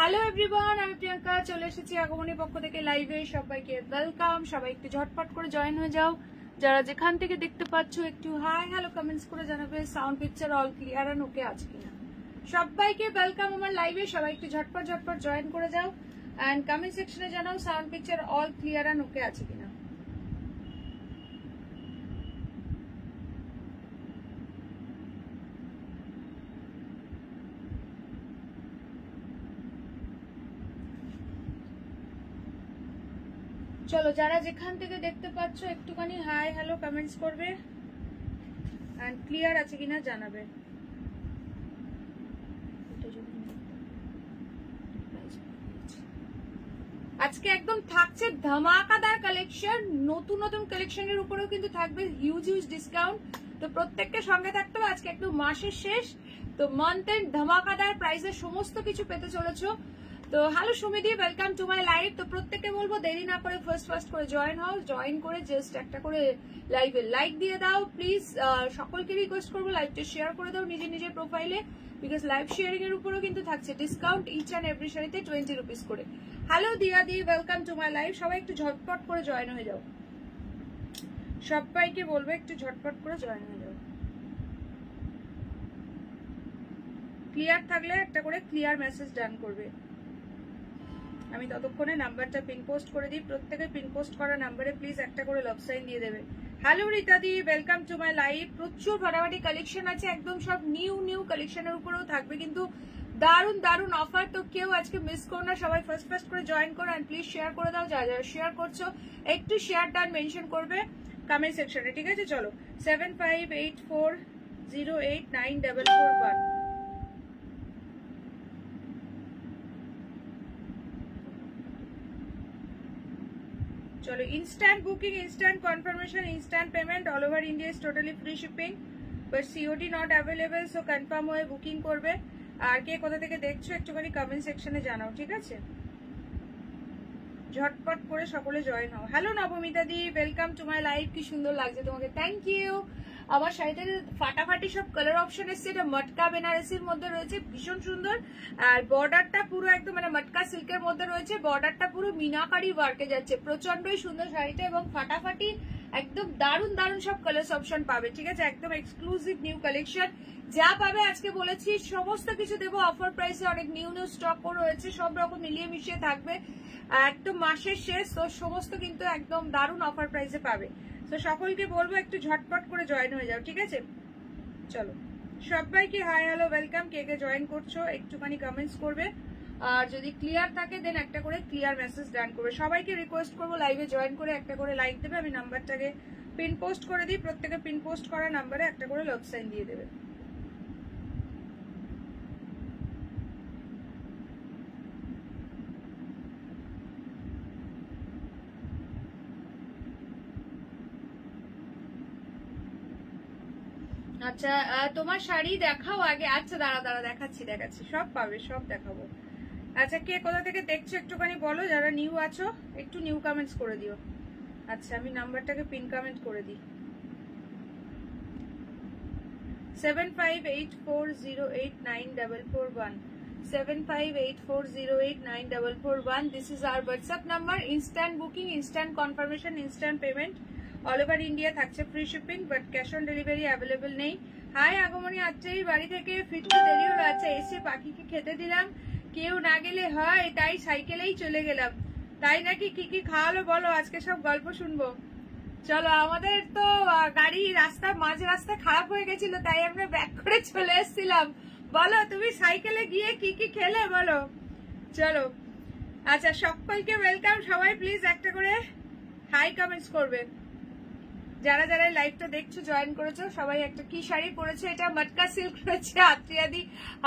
Hello everyone, আমি প্রিয়াঙ্কা চলে এসেছি আগমনী পক্ষ থেকে লাইভে। সবাইকে ওয়েলকাম। সবাই একটু ঝটপট করে জয়েন হয়ে যাও। যারা যেখান থেকে দেখতে পাচ্ছ একটু হাই হ্যালো কমেন্টস করে জানাবে সাউন্ড পিকচার অল ক্লিয়ার আর ওকে আছে কিনা। সবাইকে ওয়েলকাম আমার লাইভে। সবাই একটু ঝটপট জয়েন করে যাও এন্ড কমেন্ট সেকশনে জানাও সাউন্ড পিকচার অল ক্লিয়ার আর ওকে আছে কিনা। চলো, যারা যেখান থেকে দেখতে পাচ্ছ একটুখানি হাই হ্যালো কমেন্টস করবে এন্ড ক্লিয়ার আছে কিনা জানাবে। আজকে একদম থাকছে ধামাকাদার কালেকশন, নতুন নতুন কালেকশনের উপরেও কিন্তু থাকবে হিউজ ডিসকাউন্ট। তো প্রত্যেককে সঙ্গে থাকতে হবে। আজকে একটু মাসের শেষ, তো মান্থ এন্ড ধামাকাদার প্রাইসের সমস্ত কিছু পেতে চলেছো। তো হ্যালো সুমিদি, ওয়েলকাম টু মাই লাইভ। তো প্রত্যেককে বলবো দেরি না করে ফার্স্ট করে জয়েন হও। জয়েন করে জাস্ট একটা করে লাইভে লাইক দিয়ে দাও প্লিজ। সকলকে রিকোয়েস্ট করবো লাইভটা শেয়ার করে দাও নিজের প্রোফাইলে, বিকজ লাইভ শেয়ারিং এর উপরেও কিন্তু থাকছে ডিসকাউন্ট ইচ অ্যান্ড এভরি শাড়িতে 20 রুপিস করে। হ্যালো দিয়া দি, ওয়েলকাম টু মাই লাইভ। সবাই একটু ঝটপট করে জয়েন হয়ে যাও। সবাইকে বলবো একটু ঝটপট করে জয়েন হয়ে যাও। ক্লিয়ার থাকলে একটা করে ক্লিয়ার মেসেজ ডান করবে। আমি ততক্ষণে নাম্বারটা পিন পোস্ট করে দিই। প্রত্যেকে পিন পোস্ট করা নাম্বারে প্লিজ একটা করে লাভ সাইন দিয়ে দেবে। হ্যালো রীতাদি, ওয়েলকাম টু মাই লাইভ। প্রচুর ফাটাফাটি কালেকশন আছে, একদম সব নিউ কালেকশনের উপরেও থাকবে কিন্তু দারুন অফার। তো কেউ আজকে মিস করো না, সবাই ফার্স্ট করে জয়েন করো এন্ড প্লিজ শেয়ার করে দাও। যারা শেয়ার করছো একটু শেয়ার ডান মেনশন করবে কমেন্ট সেকশনে, ঠিক আছে? চলো, 7584089441। चलो, instant booking, instant confirmation, instant payment all over India is totally free shipping, but COD not available. So confirm हुए बुकिंग करबे। আর কে কোথা থেকে দেখছো একটুখানি কমেন্ট সেকশনে জানাও, ঠিক আছে? ঝটপট করে সকলে জয়েন হও। Hello Nabamita the, welcome to my live. কি সুন্দর লাগছে তোমাকে, থ্যাংক ইউ। আমার শাড়িতে ফাটাফাটি সব কালার অপশন এসছে। এটা মটকা বেনারসির মধ্যে রয়েছে, ভীষণ সুন্দর। আর বর্ডারটা পুরো একদম মানে মটকা সিল্কের মধ্যে রয়েছে। বর্ডারটা পুরো মিনাকারি ওয়ার্কে যাচ্ছে। প্রচন্ডই সুন্দর শাড়িটা এবং ফাটাফাটি একদম দারুন সব কালার অপশন পাবে, ঠিক আছে? একদম এক্সক্লুসিভ নিউ কালেকশন যা পাবে আজকে বলেছি সমস্ত কিছু দেবো অফার প্রাইসে। অনেক নিউ স্টক রয়েছে, সব রকম মিলিয়ে মিশিয়ে থাকবে। একদম মাসের শেষ, তো সমস্ত কিন্তু একদম দারুণ অফার প্রাইসে পাবে। তো সকলকে বলবো একটু ঝটপট করে জয়েন হয়ে যাও, ঠিক আছে? চলো, সবাইকে হাই হ্যালো ওয়েলকাম। কে কে জয়েন করছো একটুখানি কমেন্টস করবে, আর যদি ক্লিয়ার থাকে দেন একটা করে ক্লিয়ার মেসেজ ডান করবে। সবাইকে রিকোয়েস্ট করবো লাইভে জয়েন করে একটা করে লাইক দেবে। আমি নাম্বারটাকে পিন পোস্ট করে দিই, প্রত্যেকে পিন পোস্ট করা নাম্বারে একটা করে লাভ সাইন দিয়ে দেবে। আচ্ছা, তোমার শাড়ি দেখাও আগে। আচ্ছা দাঁড়া দেখাচ্ছি, সব পাবে, সব দেখাবো। আচ্ছা, কে কোথা থেকে দেখছো একটুখানি বলো। যারা নিউ আছো একটু নিউ কমেন্টস করে দিও। আচ্ছা, আমি নাম্বারটাকে পিন কমেন্ট করে দিই। 7584089441 7584089441। This is our WhatsApp number. Instant booking, instant confirmation, instant payment all over India থাকছে free shipping, but cash on delivery available নেই। হাই আগমনী, আজকেই বাড়ি থেকে ফিরতে দেরি হলো। আচ্ছা, এসে পাখিকে খেতে দিলাম, কেউ না গেলে হয় তাই সাইকেলেই চলে গেলাম। তাই নাকি? কি খাওয়ালো বলো, আজকে সব গল্প শুনবো। চলো, আমাদের তো গাড়ি মাঝ রাস্তা খারাপ হয়ে গেছিল, তাই আমরা ব্যাক করে চলে এসেছিলাম। বলো তুমি সাইকেলে গিয়ে কি খেলে বলো। চলো, আচ্ছা সকলকে ওয়েলকাম। সবাই প্লিজ একটা করে হাই কমেন্টস করবে। যারা লাইভটা দেখছো জয়েন করেছো সবাই একটা কি শাড়ি পরেছে, এটা মটকা সিল্ক রয়েছে। আত্রিয়াদি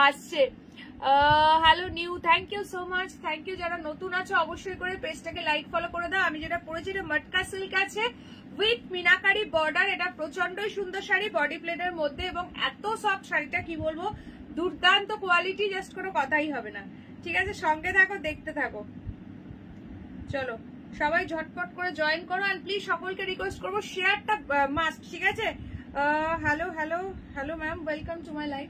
আসছে। Hello new, thank you so much, thank you. যারা নতুন আছো অবশ্যই করে পেজটাকে লাইক ফলো করে দাও। আমি যেটা পরেছি এটা মটকা সিল্ক আছে উইথ মিনাকারি বর্ডার। এটা প্রচন্ডই সুন্দর শাড়ি, বডি প্লেনের মধ্যে, এবং এত সফট শাড়িটা কি বলবো, দুর্দান্ত কোয়ালিটি, জাস্ট কোনো কথাই হবে না, ঠিক আছে? সঙ্গে থাকো, দেখতে থাকো। চলো, সবাই ঝটপট করে জয়েন করো এন্ড প্লিজ সকলকে রিকোয়েস্ট করবো শেয়ারটা মাস্ট, ঠিক আছে? Hello ma'am, welcome to my live.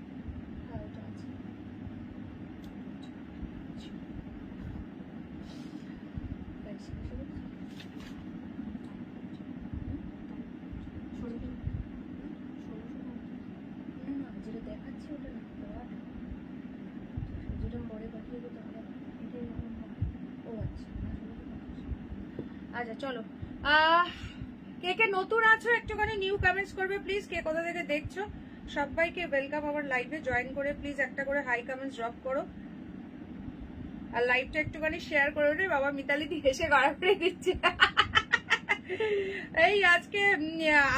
আচ্ছা চলো, কে কে নতুন আছো একটুখানি নিউ কমেন্টস করবে প্লিজ, কে কোথা থেকে দেখছো। সবাইকে ওয়েলকাম আমার লাইভে, জয়েন করে প্লিজ একটা করে হাই কমেন্টস ড্রপ করো, আর লাইভটা একটুখানি শেয়ার করে রে বাবা। মিতালি দি হেসে গড়া করে দিচ্ছে। এই আজকে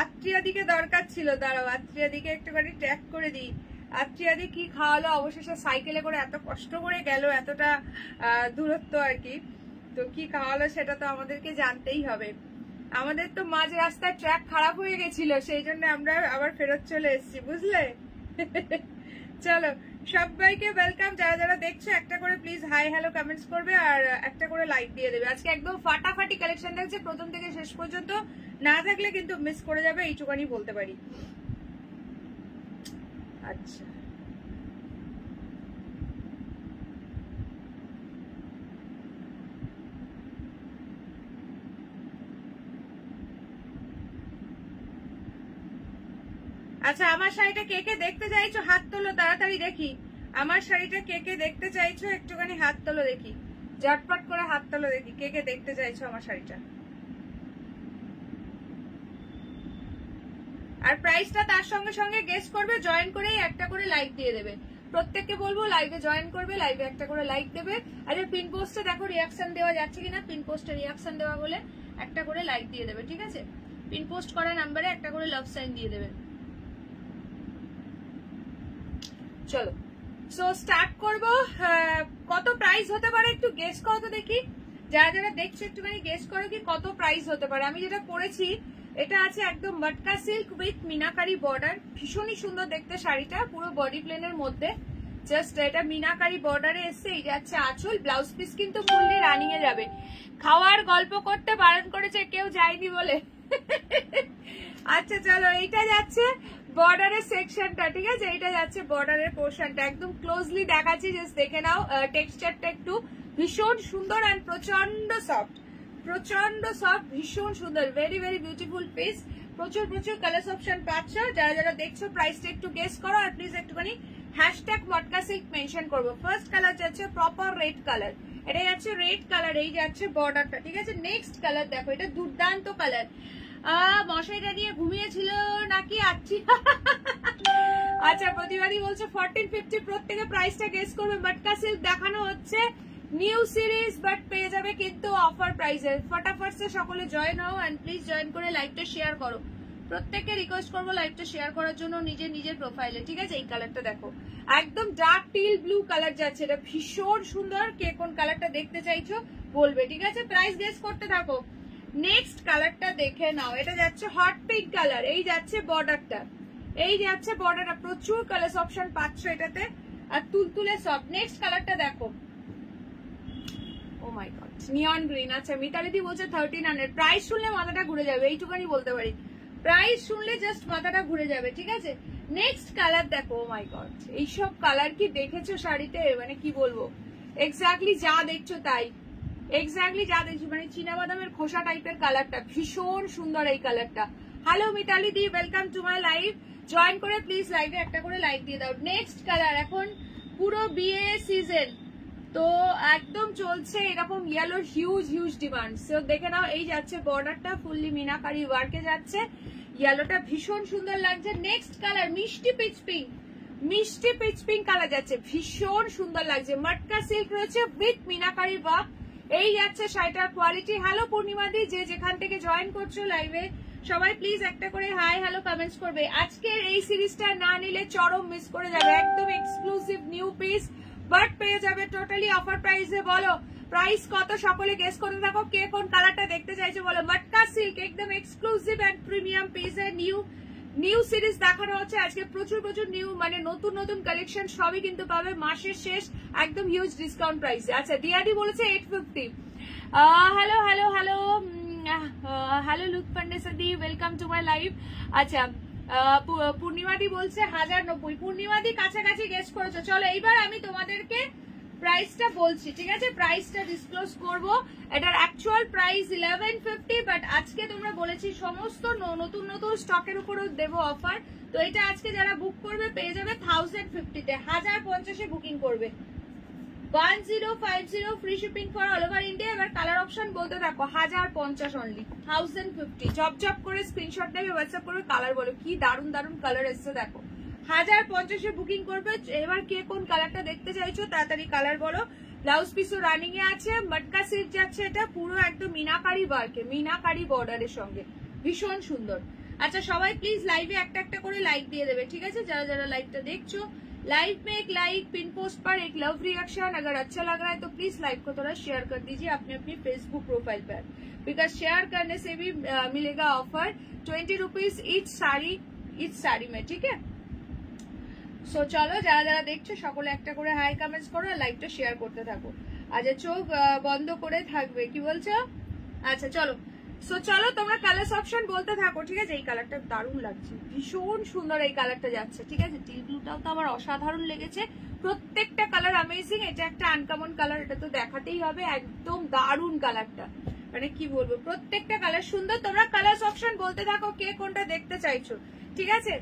আত্রিয়াদিকে দরকার ছিল, দাঁড়াও আত্রিয়াদিকে একটুখানি ট্র্যাক করে দিই। আত্রিয়াদি কি খাওয়ালো, অবশেষে সাইকেলে করে এত কষ্ট করে গেল, এতটা দূরত্ব আর কি, তো কি খাওয়ালো সেটা তো আমাদেরকে জানতেই হবে। আমাদের তো মাঝ রাস্তায় ট্র্যাক খারাপ হয়ে গেছিল, সেই জন্য আমরা আবার ফেরত চলে এসেছি, বুঝলে। চলো সবাইকে ওয়েলকাম, যারা যারা দেখছো একটা করে প্লিজ হাই হ্যালো কমেন্টস করবে আর একটা করে লাইক দিয়ে দেবে। আজকে একদম ফাটাফাটি কালেকশন থাকছে প্রথম থেকে শেষ পর্যন্ত, না থাকলে কিন্তু মিস করে যাবে, এইটুকানি বলতে পারি। আচ্ছা আচ্ছা, আমার শাড়িটা কে কে দেখতে চাইছো হাত তোলো তাড়াতাড়ি দেখি। আমার শাড়িটা কে কে দেখতে চাইছো একটুখানি হাত তোলো দেখি, ঝটপট করে হাত তোলো দেখি, কে কে দেখতে চাইছো আমার শাড়িটা। আর প্রাইসটা তার সঙ্গে সঙ্গে গেস করবে, জয়েন করেই একটা করে লাইক দিয়ে দেবে। প্রত্যেককে বলবো লাইভে জয়েন করবে, লাইভে একটা করে লাইক দেবে। আচ্ছা পিন পোস্টে দেখো রিয়াকশন দেওয়া যাচ্ছে কিনা, পিন পোস্টে রিয়াকশন দেওয়া বলে একটা করে লাইক দিয়ে দেবে, ঠিক আছে। পিন পোস্ট করা নাম্বারে একটা করে লাভ সাইন দিয়ে দেবে। চলো সো স্টার্ট করবো। কত প্রাইস হতে পারে একটু গেস করো তো দেখি, যারা যারা দেখছো একটুখানি গেস করো কি কত প্রাইস হতে পারে। আমি যেটা করেছি এটা আছে একদম মটকা সিল্ক উইথ মিনাকারি বর্ডার, ভীষণই সুন্দর দেখতে শাড়িটা, পুরো বডি প্লেনের মধ্যে, জাস্ট এটা মিনাকারি বর্ডারে এসছে। এই যাচ্ছে আঁচল, ব্লাউজ পিস কিন্তু ফুললি রানিং এ যাবে। খাওয়ার গল্প করতে বারণ করেছে, কেউ যায়নি বলে। আচ্ছা চলো, এইটা যাচ্ছে বর্ডারের সেকশনটা, ঠিক আছে, এইটা যাচ্ছে বর্ডারের পোর্শনটা, একদম ক্লোজলি দেখাচ্ছি, জাস্ট দেখে নাও। টেক্সচারটা একটু ভীষণ সুন্দর আর প্রচন্ড সফট, প্রচন্ড সফট, ভীষণ সুন্দর, ভেরি ভেরি বিউটিফুল পিস। প্রচুর প্রচুর কালার অপশন পাচ্ছ, যারা যারা দেখছো প্রাইসটা একটু গেস করো আর প্লিজ একটুখানি হ্যাশট্যাগ মটকা সিল্ক মেনশন করবো। ফার্স্ট কালার যাচ্ছে প্রপার রেড কালার, এটা যাচ্ছে রেড কালার, এই যাচ্ছে বর্ডারটা, ঠিক আছে। নেক্সট কালার দেখো, এটা দুর্দান্ত কালার। মশাইটা নিয়ে ঘুমিয়েছিল নাকি আচ্ছি। আচ্ছা প্রতিবাদী বলছে 1450, প্রত্যেকে প্রাইসটা গেস করবে। মটকা সিল্ক দেখানো হচ্ছে নিউ সিরিজ, বাট পেয়ে যাবে কিন্তু অফার প্রাইসে। ফটাফট সে সকলে জয়েন হও এন্ড প্লিজ জয়েন করে লাইভটা শেয়ার করো। প্রত্যেককে রিকোয়েস্ট করবো লাইভটা শেয়ার করার জন্য নিজের নিজের প্রোফাইলে, ঠিক আছে। এই কালারটা দেখো, একদম ডার্ক টিল ব্লু কালার যাচ্ছে, এটা ভীষণ সুন্দর। কে কোন কালারটা দেখতে চাইছো বলবে, ঠিক আছে। প্রাইস গেস করতে থাকো। নেক্সট কালারটা দেখে নাও, এটা যাচ্ছে হট পিঙ্ক কালার, এই যাচ্ছে বর্ডারটা, এই যাচ্ছে বর্ডারটা, প্রচুর কালার অপশন পাচ্ছ এটাতে, আর তুলতুলে সব। নেক্সট কালারটা দেখো, ও মাই গড, নিয়ন গ্রিন। আচ্ছা মিতালিদি বলছে 1300, প্রাইস শুনলে মাথাটা ঘুরে যাবে, এইটুখানি বলতে পারি, প্রাইস শুনলে জাস্ট মাথাটা ঘুরে যাবে, ঠিক আছে। নেক্সট কালার দেখো, ও মাই গড, এইসব কালার কি দেখেছো শাড়িতে, মানে কি বলবো, এক্স্যাক্টলি যা দেখছো তাই, এক্স্যাক্টলি যা দেখছো, মানে চীনাবাদামের খোসা টাইপের কালারটা, ভীষণ সুন্দর এই কালারটা। Hello Mitali di, welcome to my live, join করে প্লিজ লাইভে একটা করে লাইক দিয়ে দাও। নেক্সট কালার, এখন পুরো বিয়ে সিজন তো একদম চলছে এরকম ইয়েলোর হিউজ হিউজ ডিমান্ড, সো দেখে নাও। এই যাচ্ছে বর্ডারটা ফুললি মিনাকারি ওয়ার্কে যাচ্ছে, ইয়েলোটা ভীষণ সুন্দর লাগছে। নেক্সট কালার মিষ্টি পিচ পিঙ্ক, মিষ্টি পিচ পিঙ্ক কালার যাচ্ছে, ভীষণ সুন্দর লাগছে। মটকা সিল্ক রয়েছে উইথ মিনাকারি ওয়ার্ক, এই যাচ্ছে শাড়িটার কোয়ালিটি। হ্যালো পূর্ণিমা দি, যে যেখান থেকে জয়েন করছো লাইভে সবাই প্লিজ একটা করে হাই হ্যালো কমেন্টস করবে। আজকের এই সিরিজটা না নিলে চরম মিস করে যাবে, একদম এক্সক্লুসিভ নিউ পিস, বাট পেয়ে যাবে টোটালি অফার প্রাইসে। বলো প্রাইস কত, সকলে গেস করে থাকো, কে কোন কালারটা দেখতে চাইছো বলো। মটকা সিল্ক একদম এক্সক্লুসিভ এন্ড প্রিমিয়াম পিসে নিউ সিরিজ দেখানো হচ্ছে আজকে, প্রচুর প্রচুর নিউ মানে নতুন নতুন কালেকশন সবই কিন্তু পাবে মাসের শেষ একদম হিউজ ডিসকাউন্ট প্রাইসে। আচ্ছা দিয়াদি বলেছে 850। হ্যালো হ্যালো হ্যালো হ্যালো লুৎফান্ডেসা দি, ওয়েলকাম টু মাই লাইভ। আচ্ছা পূর্ণিমাদি বলছে 1090, পূর্ণিমাদি কাছাকাছি গেস করেছো। চলো এইবার আমি তোমাদেরকে প্রাইসটা বলছি, ঠিক আছে, প্রাইসটা ডিসক্লোজ করব। এটার অ্যাকচুয়াল প্রাইস 1150, বাট আজকে তোমরা বলেছি সমস্ত নতুন নতুন স্টকের উপরও দেবো অফার, তো এটা আজকে যারা বুক করবে পেয়ে যাবে 1050-তে, 1050-এ বুকিং করবে। 1050 free shipping for all over India. এবার কালার অপশন বলতে থাকো। 1050 অনলি, 1050। ঝপঝপ করে স্ক্রিনশট নেবে, হোয়াটসঅ্যাপ করবে, কালার বলো। কি দারুন দারুন কালার এসছে দেখো। 1050 বুকিং করবে। এবার কে কোন কালারটা দেখতে চাইছো তাড়াতাড়ি কালার বলো। ব্লাউজ পিসও রানিং এ আছে, মটকা সিল্ক যাচ্ছে, এটা পুরো একদম মিনাকারি ওয়ার্কে, মিনাকারি বর্ডারের সঙ্গে, ভীষণ সুন্দর। আচ্ছা সবাই প্লিজ লাইভে একটা একটা করে লাইক দিয়ে দেবে, ঠিক আছে? যারা যারা লাইভটা দেখছো, लाइव में एक लाइक, पिन पोस्ट पर एक लव रिएक्शन। अगर अच्छा लग रहा है तो प्लीज लाइव को थोड़ा शेयर कर दीजिए अपने अपनी फेसबुक प्रोफाइल पर, बिकॉज शेयर करने से भी मिलेगा ऑफर 20 रुपीज इच साड़ी में, ठीक है? सो चलो যারা যারা দেখছো সকলে একটা করে হাই কমেন্টস করো আর লাইভটা শেয়ার করতে থাকো। আজ চোখ বন্ধ করে থাকবে, কি বলছো? আচ্ছা চলো। সো চলো তোমরা কালার অপশন বলতে থাকো, ঠিক আছে? এই কালারটা দারুণ লাগছে, ভীষণ সুন্দর এই কালারটা যাচ্ছে, ঠিক আছে? টিল ব্লুটাও তো আমার অসাধারণ লেগেছে, প্রত্যেকটা কালার অ্যামেজিং। এটা একটা আনকমন কালার, এটা তো দেখাতেই হবে, একদম দারুণ কালারটা, মানে কি বলবো, প্রত্যেকটা কালার সুন্দর। তোমরা কালার অপশন বলতে থাকো কে কোনটা দেখতে চাইছো, ঠিক আছে?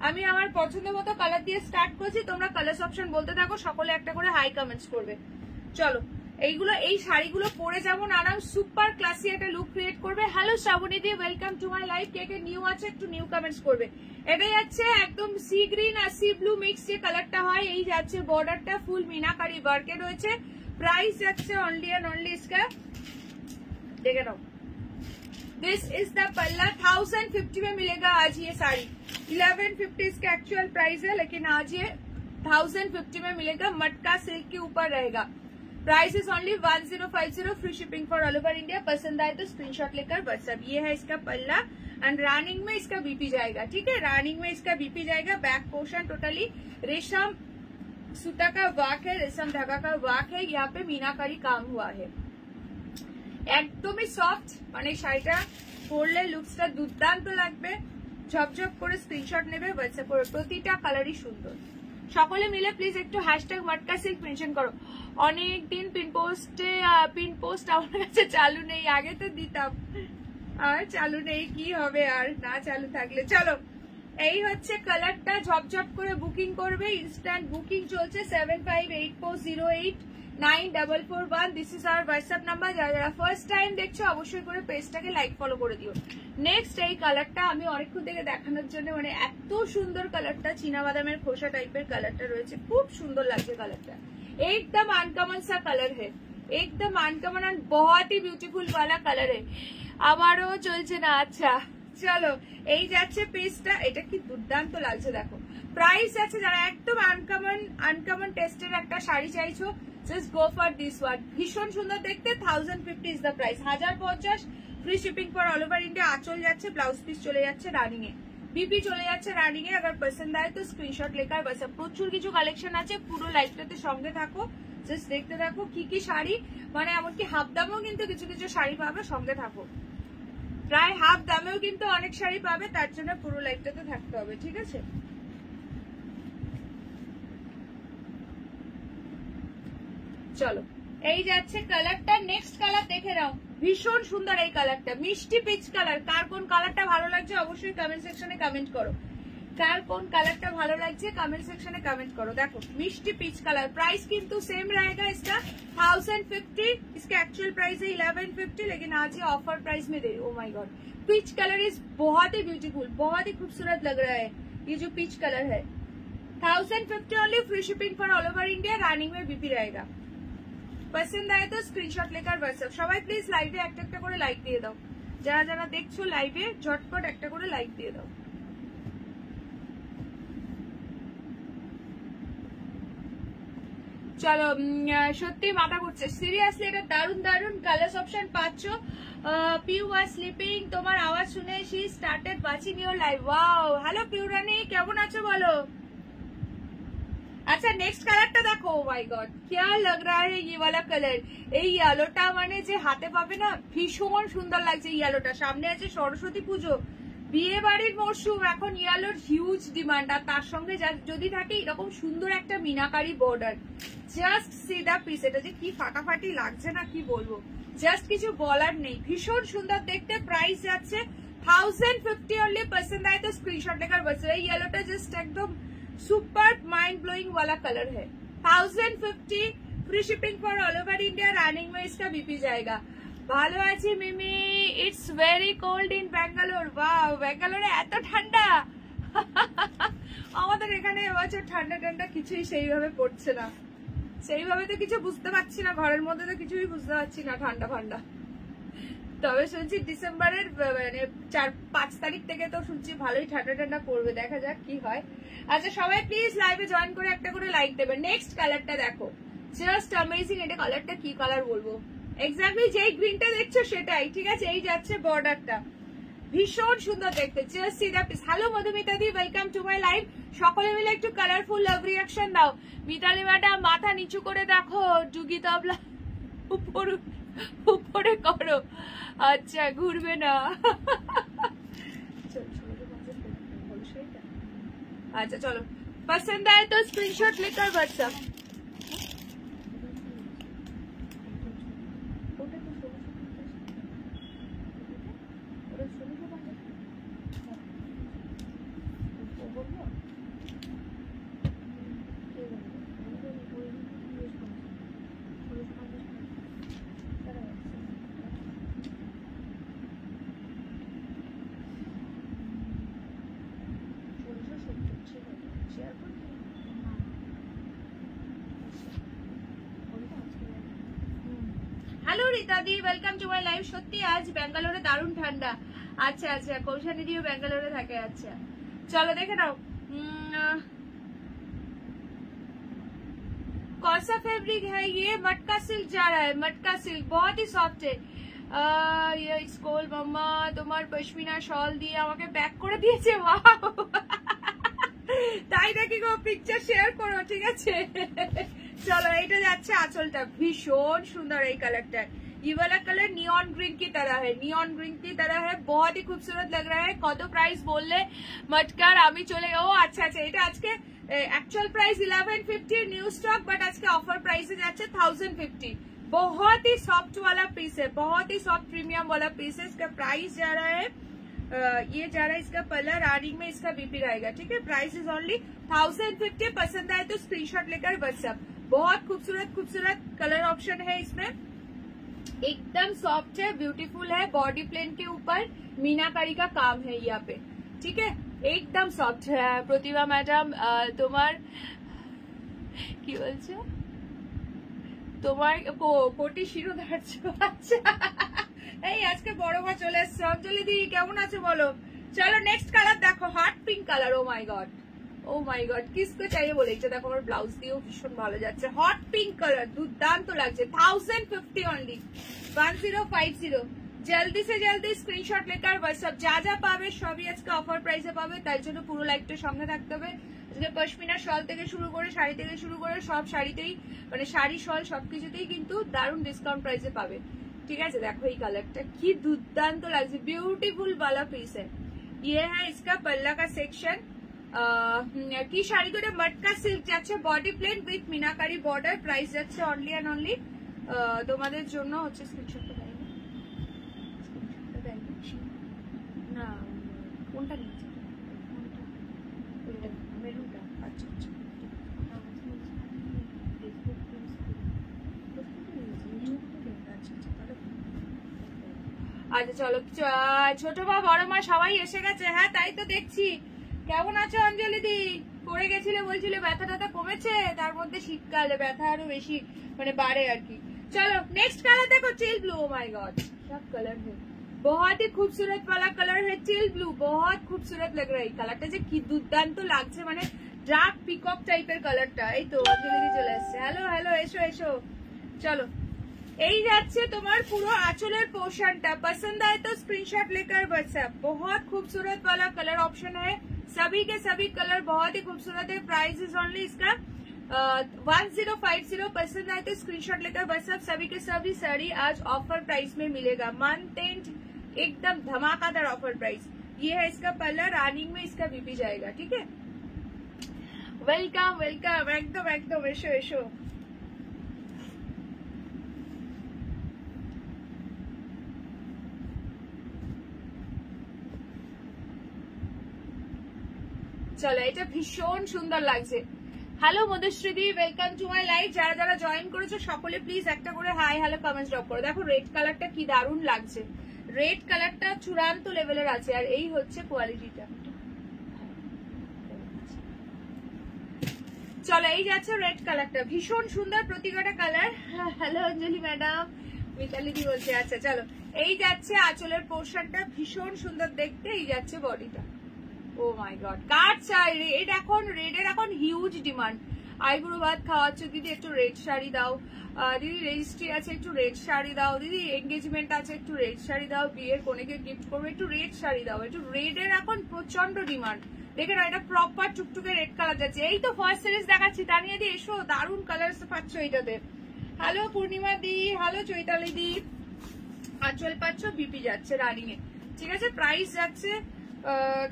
আমি আমার পছন্দ মতো কালার দিয়ে স্টার্ট করছি, তোমরা কালার অপশন বলতে থাকো, সকলে একটা করে হাই কমেন্টস করবে। চলো এইগুলো, এই শাড়িগুলো পরে যেমন আরাম, সুপার ক্লাসি একটা লুক ক্রিয়েট করবে। Hello Shrabani di, welcome to my live. কে কে নিউ আছে একটু নিউ কমেন্টস করবে। এটাই যাচ্ছে একদম সি গ্রিন আর সি ব্লু মিক্স যে কালারটা হয়, এই যাচ্ছে বর্ডারটা ফুল মিনাকারি ওয়ার্কে রয়েছে। প্রাইস যাচ্ছে অনলি এন্ড অনলি इसका দেখে নাও। दिस इज द पल्ला, 1050 में मिलेगा आज ये साड़ी। 1150 इसका एक्चुअल प्राइस है, लेकिन आज ये 1050 में मिलेगा। मटका सिल्क के ऊपर रहेगा। Price is only 1050, free shipping for all over India. पसंद आए तो स्क्रीनशॉट लेकर व्हाट्सएप। ये है इसका पल्ला एंड रनिंग में इसका बीपी जाएगा, ठीक है? रनिंग में इसका बीपी जाएगा। बैक पोर्शन टोटली रेशम सूता का वर्क है, रेशम धागा का वर्क है, यहाँ पे मीनाकारी काम हुआ है। একদমই সফট, মানে শাড়িটা পরলে লুকসটা দুর্দান্ত লাগবে। ঝপঝপ করে স্ক্রিনশট নেবে, হোয়াটসঅ্যাপ করে। প্রতিটা কালারই সুন্দর। সকলে মিলে প্লিজ একটু হ্যাশট্যাগ মটকা সিল্ক মেনশন করো। অনেকদিন পিন পোস্ট আমার কাছে চালু নেই, আগে তো দিতাম, আর চালু নেই, কি হবে আর না চালু থাকলে। চলো এই হচ্ছে কালারটা, ঝপঝপ করে বুকিং করবে। ইনস্ট্যান্ট বুকিং চলছে 7584089441। This is our WhatsApp number. যারা যারা ফার্স্ট টাইম দেখছো অবশ্যই করে পেজটাকে লাইক ফলো করে দিও। নেক্সট এই কালারটা আমি অনেকক্ষণ থেকে দেখানোর জন্য, মানে এত সুন্দর কালারটা, চীনা বাদামের খোসা টাইপের কালারটা রয়েছে, খুব সুন্দর লাগছে কালারটা। एकदम अनकॉमन सा कलर है, एकदम अनकॉमन एंड बहुत ही ब्यूटीफुल वाला कलर है। আমারও চলছে না। আচ্ছা চলো এই যাচ্ছে পিসটা, এটা কি দুর্দান্ত লাগছে দেখো। প্রাইস আছে, যারা একদম আনকমন টেস্টের একটা শাড়ি চাইছো, just go for this one. ভীষণ সুন্দর দেখতে। 1050 is the price. 1050 free shipping for all over India. আঁচল যাচ্ছে, ব্লাউজ পিস চলে যাচ্ছে রানিং এ, बीपी চলে যাচ্ছে রানিং এ। अगर पसंद आए तो स्क्रीनशॉट लेकर बस। প্রচুর কিছু কালেকশন আছে, পুরো লাইভটাতে সঙ্গে থাকো, জাস্ট দেখতে থাকো কি কি শাড়ি, মানে এমনকি হাফ দামেও কিন্তু কিছু কিছু শাড়ি পাবে, সঙ্গে থাকো। প্রায় হাফ দামেও কিন্তু অনেক শাড়ি পাবে, তার জন্য পুরো লাইভটাতে থাকতে হবে, ঠিক আছে? চলো এই যাচ্ছে কালারটা। নেক্সট কালার দেখে নাও, ভীষণ সুন্দর এই কালারটা, মিষ্টি পিচ কালার। কার কোন কালারটা ভালো লাগছে অবশ্যই কমেন্ট সেকশনে কমেন্ট করো। কার কোন কালারটা ভালো লাগছে কमेंट सेक्शन में कमेंट करो। देखो मिष्टी पीच कलर। प्राइस किंतु सेम रहेगा इसका 1050। इसका एक्चुअल प्राइस है 1150, लेकिन आज ये ऑफर प्राइस में दे रही। Oh my god, peach colour is बहुत ही ब्यूटीफुल, बहुत ही खूबसूरत लग रहा है ये जो पीच कलर है। 1050 only, free shipping for all over India. Running में बीपी रहेगा। पसंद आए तो स्क्रीनशॉट लेकर व्हाट्सएप। সবাই প্লিজ লাইভে একটা একটা করে লাইক দিয়ে দাও। যারা যারা দেখছো লাইভে ঝটপট একটা করে লাইক দিয়ে দাও। চলো সত্যি মাথা ঘুরছে সিরিয়াসলি। এটা দারুন দারুন কালার অপশন পাচ্ছ। পিউ ওয়াজ স্লিপিং, তোমার আওয়াজ শুনে she started watching your live. Wow, hello Piu Rani, কেমন আছো বলো? अच्छा नेक्स्ट কালারটা দেখো। ও মাই গড क्या लग रहा है ये वाला कलर। এই ইয়েলোটা মানে যে হাতে পাবে না, ভীষণ সুন্দর লাগছে। ইয়েলোটা সামনে আছে সরস্বতী পুজো, বিয়ে বাড়ির মরশুম, এখন ইয়েলোর হিউজ ডিমান্ড। আর তার সঙ্গে যদি থাকে এরকম সুন্দর একটা মিনাকারি বর্ডার, জাস্ট সি দা পিস। এটা যে কি ফাটাফাটি লাগছে না, কি বলবো, জাস্ট কিছু বলার নেই। ভীষণ সুন্দর দেখতে। প্রাইস যাচ্ছে 1050 ओनली। पसंद आए तो स्क्रीनशॉट लेकर बस। এই ইয়েলোটা জাস্ট একদম सुपर माइंड ब्लोइंग वाला कलर है। 1050 free shipping for all over India, running में इसका बीपी जाएगा। ভালো আছি Mimi, it's very cold in Bangalore. Wow, ব্যাঙ্গালোরে এত ঠান্ডা। আমাদের এখানে এবছর ঠান্ডা ঠান্ডা কিছুই সেইভাবে পড়ছে না, সেইভাবে তো কিছু বুঝতে পারছি না, ঘরের মধ্যে তো কিছুই বুঝতে পারছি না ঠান্ডা ঠান্ডা। তবে শুনছি ডিসেম্বরের মানে 4-5 তারিখ থেকে তো শুনছি ভালোই ঠান্ডা ঠান্ডা পড়বে, দেখা যাক কি হয়। আচ্ছা সবাই প্লিজ লাইভে জয়েন করে একটা করে লাইক দেবে। নেক্সট কালারটা দেখো, জাস্ট অ্যামেজিং। এটা কালারটা কি কালার বলবো, এক্স্যাক্টলি যেই গ্রিনটা দেখছো সেটাই, ঠিক আছে। এই যাচ্ছে বর্ডারটা, ভীষণ সুন্দর দেখতে। Just see the piece. Hello Madhumita the, welcome to my live. সকলে মিলে একটু কালারফুল লাভ রিঅ্যাকশন দাও। মিতালি ম্যাডাম মাথা নিচু করে দেখো, ডুগি তবলা উপরে করো। আচ্ছা ঘুরবে না। আচ্ছা চলো, পছন্দ আয়ে তো স্ক্রিনশট লেकर व्हाट्सएप। হ্যালো রিতা দি, ওয়েলকাম টু মাই লাইভ। সত্যি আজ ব্যাঙ্গালোরে দারুণ ঠান্ডা। আচ্ছা আচ্ছা, কৌশানী দিও ব্যাঙ্গালোরে থাকে। আচ্ছা চলো দেখে নাও। कौन सा फैब्रिक है ये? मटका सिल्क जा रहा है, मटका सिल्क बहुत ही सॉफ्ट है। ये स्कोल मम्मा তোমার পশমিনা শল দিয়ে আমাকে প্যাক করে দিয়েছে। ওয়াও, তাই নাকি গো? পিকচার শেয়ার করো, ঠিক আছে। চলো এইটা যাচ্ছে আঁচলটা, ভীষণ সুন্দর এই কালারটা। ये वाला कलर नियॉन ग्रीन की तरह है, नियॉन ग्रीन की तरह है, बहुत ही खूबसूरत लग रहा है। কত প্রাইস বললে মটকার? আমি চলে ও আচ্ছা আচ্ছা, এটা আজকে actual price 1150 new stock, but आज के ऑफर प्राइस जाচ্ছে 1050। बहुत ही सॉफ्ट वाला पीस है, बहुत ही सॉफ्ट प्रीमियम वाला पीस है। इसका प्राइस जा रहा है ये जा रहा है, इसका कलर आरिंग में इसका बीपी रहेगा, ठीक है। Price is only 1050। पसंद आए तो स्क्रीनशॉट लेकर व्हाट्सएप। बहुत खूबसूरत खूबसूरत कलर ऑप्शन है इसमें, एकदम सॉफ्ट है, ब्यूटीफुल है। बॉडी प्लेन के ऊपर मीनाकारी का काम है यहाँ पे, ठीक है, एकदम सॉफ्ट है। प्रतिभा मैडम তোমার কি বলছো, তোমার কোটি শিরোধার্য। আচ্ছা এই আজকে বড় মা চলে এসছে। অঞ্জলি দি কেমন আছো বলো। চলো নেক্সট কালার দেখো, হট পিঙ্ক কালার। ও মাই গড, ও মাই গড, কিসকো চাইয়ে বলে। এটা দেখো আমার ব্লাউজ দিয়েও ভীষণ ভালো যাচ্ছে। হট পিঙ্ক কালার দুর্দান্ত লাগছে। 1050 অনলি, 1050। জলদি সে জলদি স্ক্রিনশট লেকার হোয়াটসঅ্যাপ। যা যা পাবে সবই আজকে অফার প্রাইসে পাবে, তাই জন্য পুরো লাইভটা সঙ্গে থাকতে হবে। আজকে পশমিনা শল থেকে শুরু করে, শাড়ি থেকে শুরু করে সব শাড়িতেই, মানে শাড়ি শল সবকিছুতেই কিন্তু দারুণ ডিসকাউন্ট প্রাইসে পাবে, ঠিক আছে। দেখো এই কালারটা কি দুর্দান্ত লাগছে, বিউটিফুল वाला पीस है। ये है इसका पल्ला का सेक्शन। কি শাড়ি করে মটকা সিল্ক যাচ্ছে, body plain with meenakari border. Price যাচ্ছে অনলি এন্ড অনলি তোমাদের জন্য হচ্ছে স্ক্রিনশটটা দেয় না, কোনটা নিচ্ছে মেরুনটা। আচ্ছা আচ্ছা, আচ্ছা চলো, ছোট মা বড় মা সবাই এসে গেছে। হ্যাঁ তাই তো দেখছি। কেমন আছো অঞ্জলি দি? পড়ে গেছিলে বলছিলে, ব্যথা ট্যাথা কমেছে? তার মধ্যে শীতকালে ব্যথা আরো বেশি মানে বাড়ে আর কি। চলো নেক্সট কালার দেখো, চিল ব্লू। ओ माय गॉड, क्या कलर है, बहुत ही खूबसूरत वाला कलर है, चिल ब्लू। बहुत खूबसूरत लग रहा है কালারটা, যে কি দুর্দান্ত লাগছে, মানে ডার্ক পিকক টাইপের কালারটা। এই তো অঞ্জলি দি চলে আসছে। হ্যালো হ্যালো, এসো এসো। চলো এই যাচ্ছে তোমার পুরো আঁচলের পোর্শনটা। पसंद आए तो स्क्रीनशॉट लेकर व्हाट्सएप। बहुत खूबसूरत वाला कलर ऑप्शन है, सभी के सभी कलर बहुत ही खूबसूरत है। प्राइस इज ओनली इसका 1050। पसंद आए तो स्क्रीनशॉट लेकर व्हाट्सएप। सभी के सभी साड़ी आज ऑफर प्राइस में मिलेगा, मंथ एंड एकदम धमाकादार ऑफर प्राइस। ये है इसका पल्ला, रानिंग में इसका बीपी जाएगा, ठीक है। वेलकम वेलकम, एकदम एकदम एसो एसो। চলো এটা ভীষণ সুন্দর লাগছে, হ্যালো মধুশ্রীদি, ওয়েলকাম টু মাই লাইভ। যারা যারা জয়েন করেছো সকলে প্লিজ একটা করে হাই হ্যালো কমেন্টস ড্রপ করো। দেখো রেড কালারটা কি দারুণ লাগছে, রেড কালারটা চূড়ান্ত লেভেলের আছে, আর এই হচ্ছে কোয়ালিটিটা। চলো এই যাচ্ছে রেড কালারটা, ভীষণ সুন্দর প্রতিটা কালার। হ্যালো অঞ্জলি ম্যাডাম, মিতালি দি বলছে। আচ্ছা চলো, এই যাচ্ছে আঁচলের পোর্শনটা, ভীষণ সুন্দর দেখতে। এই যাচ্ছে বডিটা। ও মাই গড, কার চাই রেড? এখন রেডের এখন হিউজ ডিমান্ড। আইবুড়ো ভাত খাওয়াচ্ছ দিদি, একটু রেড শাড়ি দাও। দিদি রেজিস্ট্রি আছে, একটু রেড শাড়ি দাও। দিদি এঙ্গেজমেন্ট আছে, একটু রেড শাড়ি দাও। বিয়ের কনেকে গিফট করবো, একটু রেড শাড়ি দাও। একটু রেডের এখন প্রচন্ড ডিমান্ড। দেখে না, এটা প্রপার টুকটুকে রেড কালার যাচ্ছে। এই তো ফার্স্ট সিরিজ দেখাচ্ছি, তানিয়া দি এসো, দারুণ কালার পাচ্ছ এইটাতে। হ্যালো পূর্ণিমা দি, হ্যালো চৈতালি দি। আঁচল পাচ্ছ, বিপি যাচ্ছে রানিং এ, ঠিক আছে। প্রাইস যাচ্ছে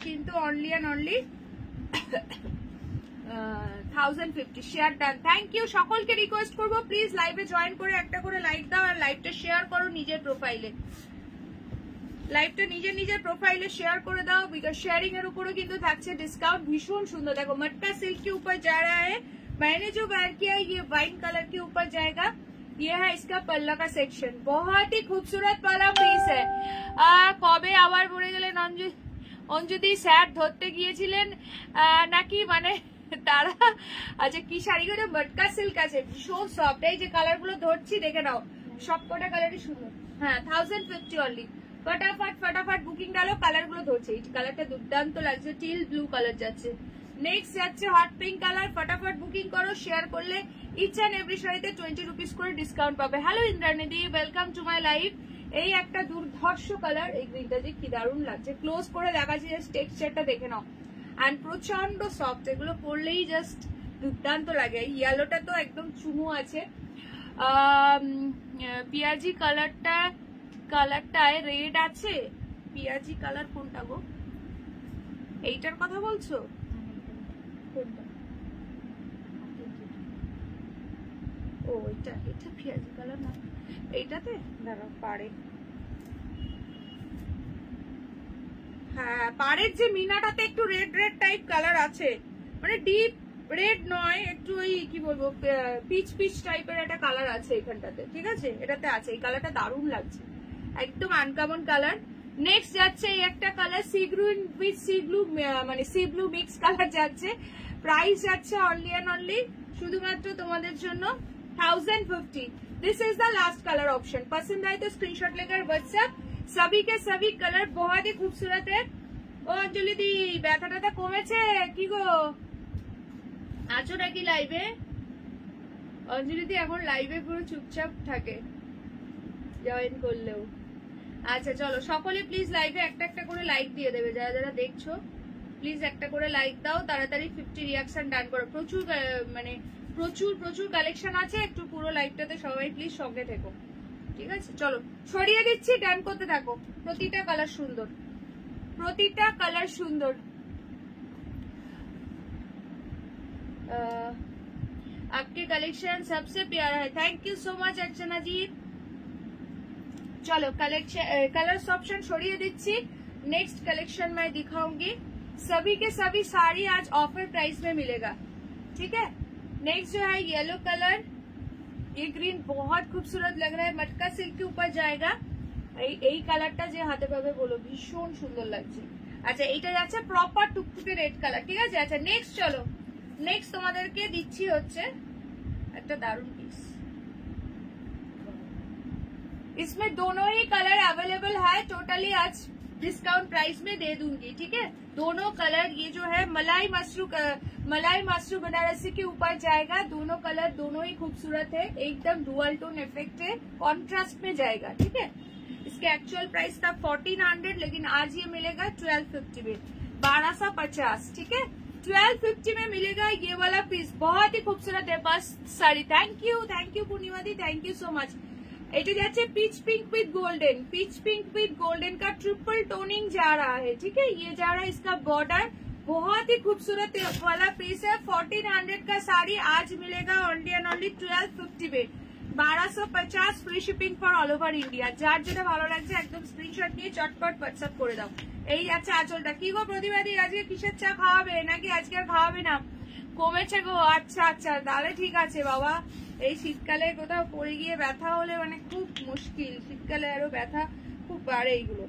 কিন্তু only and only 1050। Share done, thank you. সকলকে রিকোয়েস্ট করবো প্লিজ লাইভে জয়েন করে একটা করে লাইক দাও, আর লাইভটা শেয়ার করো নিজের প্রোফাইলে। লাইভটা নিজের প্রোফাইলে শেয়ার করে দাও, বিকজ শেয়ারিং এর উপরে কিন্তু থাকছে ডিসকাउंट। भीषण सुंदर, देखो मटका सिल्क के ऊपर जा रहा है। मैंने जो वेयर किया ये वाइन कलर के ऊपर जाएगा। ये है इसका पल्ला का सेक्शन, बहुत ही खूबसूरत वाला पीस है। কবে আবার পড়ে গেলেন অঞ্জুদি? স্যার ধরতে গিয়েছিলেন নাকি? মানে তারা আচ্ছা কি শাড়িগুলো মটকা সিল্ক আছে, ভীষণ সফট। এই যে কালার গুলো ধরছি দেখে নাও, সবকটা কালারই সুন্দর। হ্যাঁ 1050 অনলি। फटाफट बुकिंग डालो, কালার গুলো ধরছে। এই কালারটা দুর্দান্ত লাগছে, টিল ব্লু কালার যাচ্ছে। নেক্সট যাচ্ছে হট পিঙ্ক কালার। ফটাফট বুকিং করো, শেয়ার করলে ইচ এন্ড এভরি শাড়িতে 20 রুপিস করে ডিসকাউন্ট পাবে। Hello Indrani, welcome to my live. এই একটা দুর্ধর্ষ কালার, এই গ্রিনটা যে কি দারুণ লাগছে। ক্লোজ করে দেখাচ্ছি, জাস্ট টেক্সচারটা দেখে নাও। এন্ড প্রচন্ড সফট, এগুলো পরলেই জাস্ট দুর্দান্ত লাগে। এই ইয়েলোটা তো একদম চুমু আছে। পিয়াজি কালারটায় রেড আছে। পিয়াজি কালার কোনটা গো? এইটার কথা বলছো? ও এটা পিয়াজি কালার না, এইটাতে দাঁড়াও পাড়ে। হ্যাঁ পাড়ের যে মিনাটাতে একটু রেড রেড টাইপ কালার আছে, মানে ডিপ রেড নয়, একটু ওই কি বলবো পিচ টাইপের একটা কালার আছে এখানটাতে, ঠিক আছে। এটাতে আছে, এই কালারটা দারুণ লাগছে, একদম আনকমন কালার। নেক্সট যাচ্ছে এই একটা colour, sea green with C blue, মানে সি ব্লু মিক্স কালার যাচ্ছে। প্রাইস যাচ্ছে অনলি এন্ড অনলি শুধুমাত্র তোমাদের জন্য 1050। This is the last colour option. पसंद आए तो स्क्रीनशॉट लेकर व्हाट्सएप। सभी के सभी कलर बहुत ही खूबसूरत है। ও অঞ্জলি দি ব্যথাটা কমেছে কি গো? আছো নাকি লাইভে? অঞ্জলি দি এখন লাইভে পুরো চুপচাপ থাকে জয়েন করলেও। আচ্ছা চলো সকলে প্লিজ লাইভে একটা একটা করে লাইক দিয়ে দেবে, যারা যারা দেখছো প্লিজ একটা করে লাইক দাও, তাড়াতাড়ি 50 রিয়াকশন ডান করো। প্রচুর মানে প্রচুর কালেকশন আছে, একটু পুরো লাইভটাতে সবাই প্লিজ সঙ্গে থেকো, ঠিক আছে। চলো ছড়িয়ে দিচ্ছি, ডান করতে থাকো। প্রতিটা কালার সুন্দর, প্রতিটা কালার সুন্দর। आपके कलेक्शन सबसे प्यारा है, थैंक यू सो मच अर्चना जी। चलो कलर्स ऑप्शन छोड़िए दीजिए। नेक्स्ट कलेक्शन मैं दिखाऊंगी, सभी के सभी साड़ी आज ऑफर प्राइस में मिलेगा, ठीक है। नेक्स्ट जो है येलो कलर, ये ग्रीन बहुत खूबसूरत लग रहा है, मटका सिल्क के ऊपर जाएगा। এই কালারটা যে হাতে পাবে বলো ভীষণ সুন্দর লাগছে। আচ্ছা এইটা যাচ্ছে প্রপার টুকটুকে রেড কালার, ঠিক আছে। আচ্ছা নেক্সট চলো, নেক্সট তোমাদেরকে দিচ্ছি হচ্ছে একটা দারুণ পিস। इसमें दोनों ही कलर अवेलेबल है, टोटली आज डिस्काउंट प्राइस में दे दूंगी, ठीक है। दोनों कलर, ये जो है मलाई मसरू बनारसी के ऊपर जाएगा। दोनों कलर दोनों ही खूबसूरत है, एकदम डुअल टोन इफेक्ट है, कॉन्ट्रास्ट में जाएगा, ठीक है। इसके एक्चुअल प्राइस था 1400, लेकिन आज ये मिलेगा 1250 में, 1250, ठीक है। 1250 में मिलेगा ये वाला पीस, बहुत ही खूबसूरत है बस sari. Thank you Purnima the, thank you so much. এটা যাচ্ছে পিচ পিঙ্ক উইথ गोल्डन का ट्रिपल टोनिंग जा रहा है, ठीक है। ये जा रहा है इसका बॉर्डर, बहुत ही खूबसूरत वाला पीस है। 1400 का साड़ी आज मिलेगा ओनली एंड ओनली 1250 में, 1250 free shipping for all over India. যার যেটা ভালো লাগছে একদম স্ক্রিনশট নিয়ে চটপট হোয়াটসঅ্যাপ করে দাও। এই যাচ্ছে আঁচলটা। কি গো প্রতিবাদী, আজকে কিসের চা খাওয়াবে নাকি আজকে আর খাওয়াবে না? কমেছে গো, আচ্ছা আচ্ছা, তাহলে ঠিক আছে বাবা। এই শীতকালে কোথাও পড়ে গিয়ে ব্যথা হলে মানে খুব মুশকিল, শীতকালে আরো ব্যথা খুব বাড়ে এইগুলো।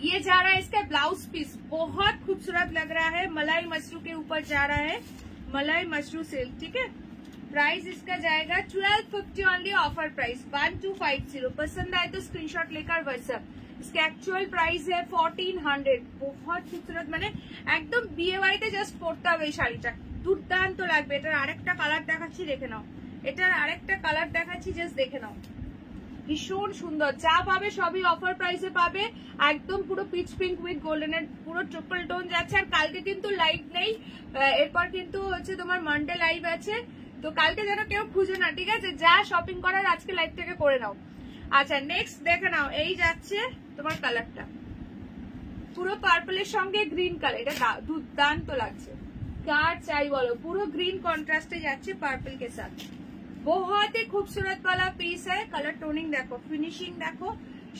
ये जा रहा है इसका ब्लाउज पीस, बहुत खूबसूरत लग रहा है, मलाई मशरू के ऊपर जा रहा है, मलाई मशरू सिल्क, ठीक है। प्राइस इसका जाएगा 1250 ओनली, ऑफर प्राइस 1250। पसंद आए तो स्क्रीनशॉट लेकर व्हाट्सएप। इसका एक्चुअल प्राइस है 1400। बहुत खूबसूरत, মানে একদম বিয়ে বাড়িতে জাস্ট পরতে হবে এই শাড়িটা, দুর্দান্ত লাগবে। এটার আরেকটা কালার দেখাচ্ছি, দেখে নাও। এটার আরেকটা কালার দেখাচ্ছি, জাস্ট দেখে নাও, ভীষণ সুন্দর। যা পাবে সবই অফার প্রাইসে পাবে, একদম পুরো পিচ পিঙ্ক উইথ গোল্ডেনের পুরো ট্রিপল টোন যাচ্ছে। আর কালকে কিন্তু লাইভ নেই, এরপর কিন্তু হচ্ছে তোমার মানডে লাইভ আছে, তো কালকে যেন কেউ খুঁজো না, ঠিক আছে। যা শপিং করার আজকে লাইভ থেকে করে নাও। আচ্ছা নেক্সট দেখে নাও, এই যাচ্ছে তোমার কালারটা পুরো পার্পলের সঙ্গে গ্রিন কালার, এটা দুর্দান্ত লাগছে। কার চাই বলো, পুরো গ্রিন কন্ট্রাস্টে যাচ্ছে পার্পল के साथ। बहुत ही खूबसूरत वाला पीस है। कलर टोनिंग देखो, फिनिशिंग देखो,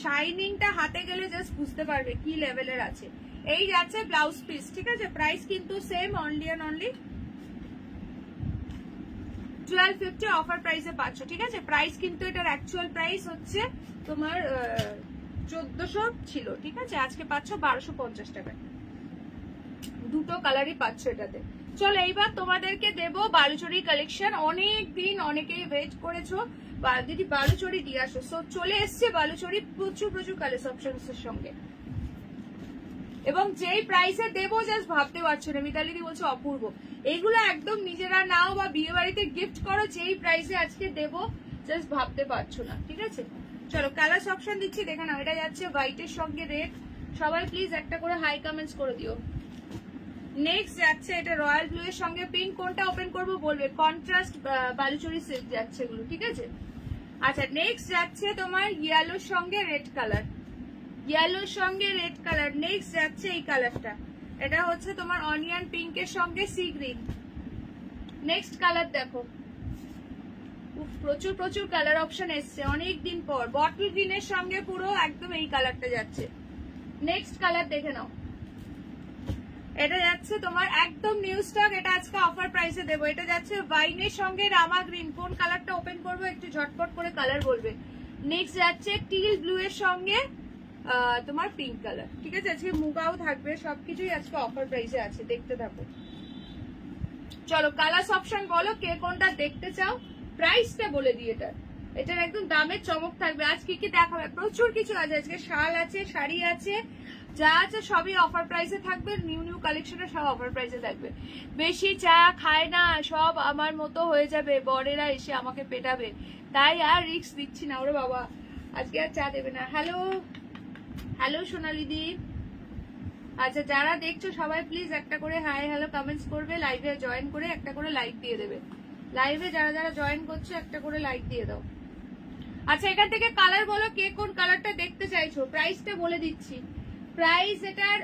শাইনিংটা হাতে গেলে জাস্ট বুঝতে পারবে কি লেভেলের আছে। এই যাচ্ছে ব্লাউজ পিস, ঠিক আছে। প্রাইস কিন্তু same, only and only 1250 offer প্রাইসে পাচ্ছ, ঠিক আছে। প্রাইস কিন্তু এটার অ্যাকচুয়াল প্রাইস হচ্ছে তোমার 1400 ছিল, ঠিক আছে। আজকে পাচ্ছ 1250 টাকায়, দুটো কালারই পাচ্ছ এটাতে। চলো এইবার তোমাদেরকে দেব বালুচরি কালেকশন। অনেক দিন অনেকেই ওয়েট করেছো দিদি বালুচরি দিয়ে আসো, সো চলে এসছে বালুচরি, প্রচুর প্রচুর কালার অপশনস এর সঙ্গে, এবং যেই প্রাইসে দেবো জাস্ট ভাবতে পারছো না। মিতালি দি বলছো অপূর্ব, এইগুলো একদম নিজেরা নাও বা বিয়ে বাড়িতে গিফট করো, যেই প্রাইসে আজকে দেবো জাস্ট ভাবতে পারছো না, ঠিক আছে। চলো কালার অপশন দিচ্ছি, দেখে নাও। এটা যাচ্ছে হোয়াইটের সঙ্গে রেড, সবাই প্লিজ একটা করে হাই কমেন্টস করে দিও। নেক্সট যাচ্ছে এটা রয়্যাল ব্লু এর সঙ্গে পিঙ্ক, কোনটা ওপেন করবো বলবে। কন্ট্রাস্ট বালুচরি সিল্ক যাচ্ছে এগুলো, ঠিক আছে। আচ্ছা নেক্সট যাচ্ছে তোমার ইয়েলোর সঙ্গে রেড কালার, ইয়েলোর সঙ্গে রেড কালার। নেক্সট যাচ্ছে এই কালারটা, এটা হচ্ছে তোমার অনিয়ন পিঙ্কের সঙ্গে সি গ্রিন। নেক্সট কালার দেখো, প্রচুর প্রচুর কালার অপশন এসছে অনেক দিন পর। বটল গ্রিনের সঙ্গে পুরো একদম এই কালারটা যাচ্ছে। নেক্সট কালার দেখে নাও, এটা যাচ্ছে তোমার একদম নিউ স্টক, এটা আজকে অফার প্রাইসে দেবো। এটা যাচ্ছে ওয়াইনের সঙ্গে রামা গ্রিন, কোন কালারটা ওপেন করবো একটু ঝটপট করে কালার বলবে। নেক্সট যাচ্ছে টিল ব্লু এর সঙ্গে তোমার পিঙ্ক কালার, ঠিক আছে। আজকে মুগাও থাকবে, সবকিছুই আজকে অফার প্রাইসে আছে, দেখতে থাকো। চলো কালার অপশন বলো, কে কোনটা দেখতে চাও, প্রাইসটা বলে দিই। এটার একদম দামের চমক থাকবে। আজ কি কি দেখাবে, প্রচুর কিছু আছে আজকে। শাল আছে, শাড়ি আছে, যা আছে সবই অফার প্রাইসে থাকবে। নিউ নিউ কালেকশনে সব অফার প্রাইসে থাকবে। বেশি চা খায় না, সব আমার মতো হয়ে যাবে, বড়েরা এসে আমাকে পেটাবে, তাই আর রিস্ক দিচ্ছি না। ওরে বাবা আজকে আর চা দেবে না। হ্যালো হ্যালো সোনালি দি। আচ্ছা যারা দেখছো সবাই প্লিজ একটা করে হাই হ্যালো কমেন্টস করবে, লাইভে জয়েন করে একটা করে লাইক দিয়ে দেবে। লাইভে যারা যারা জয়েন করছো একটা করে লাইক দিয়ে দাও। আচ্ছা এখান থেকে কালার বলো, কে কোন কালারটা দেখতে চাইছো। প্রাইসটা বলে দিচ্ছি। প্রাইস এটার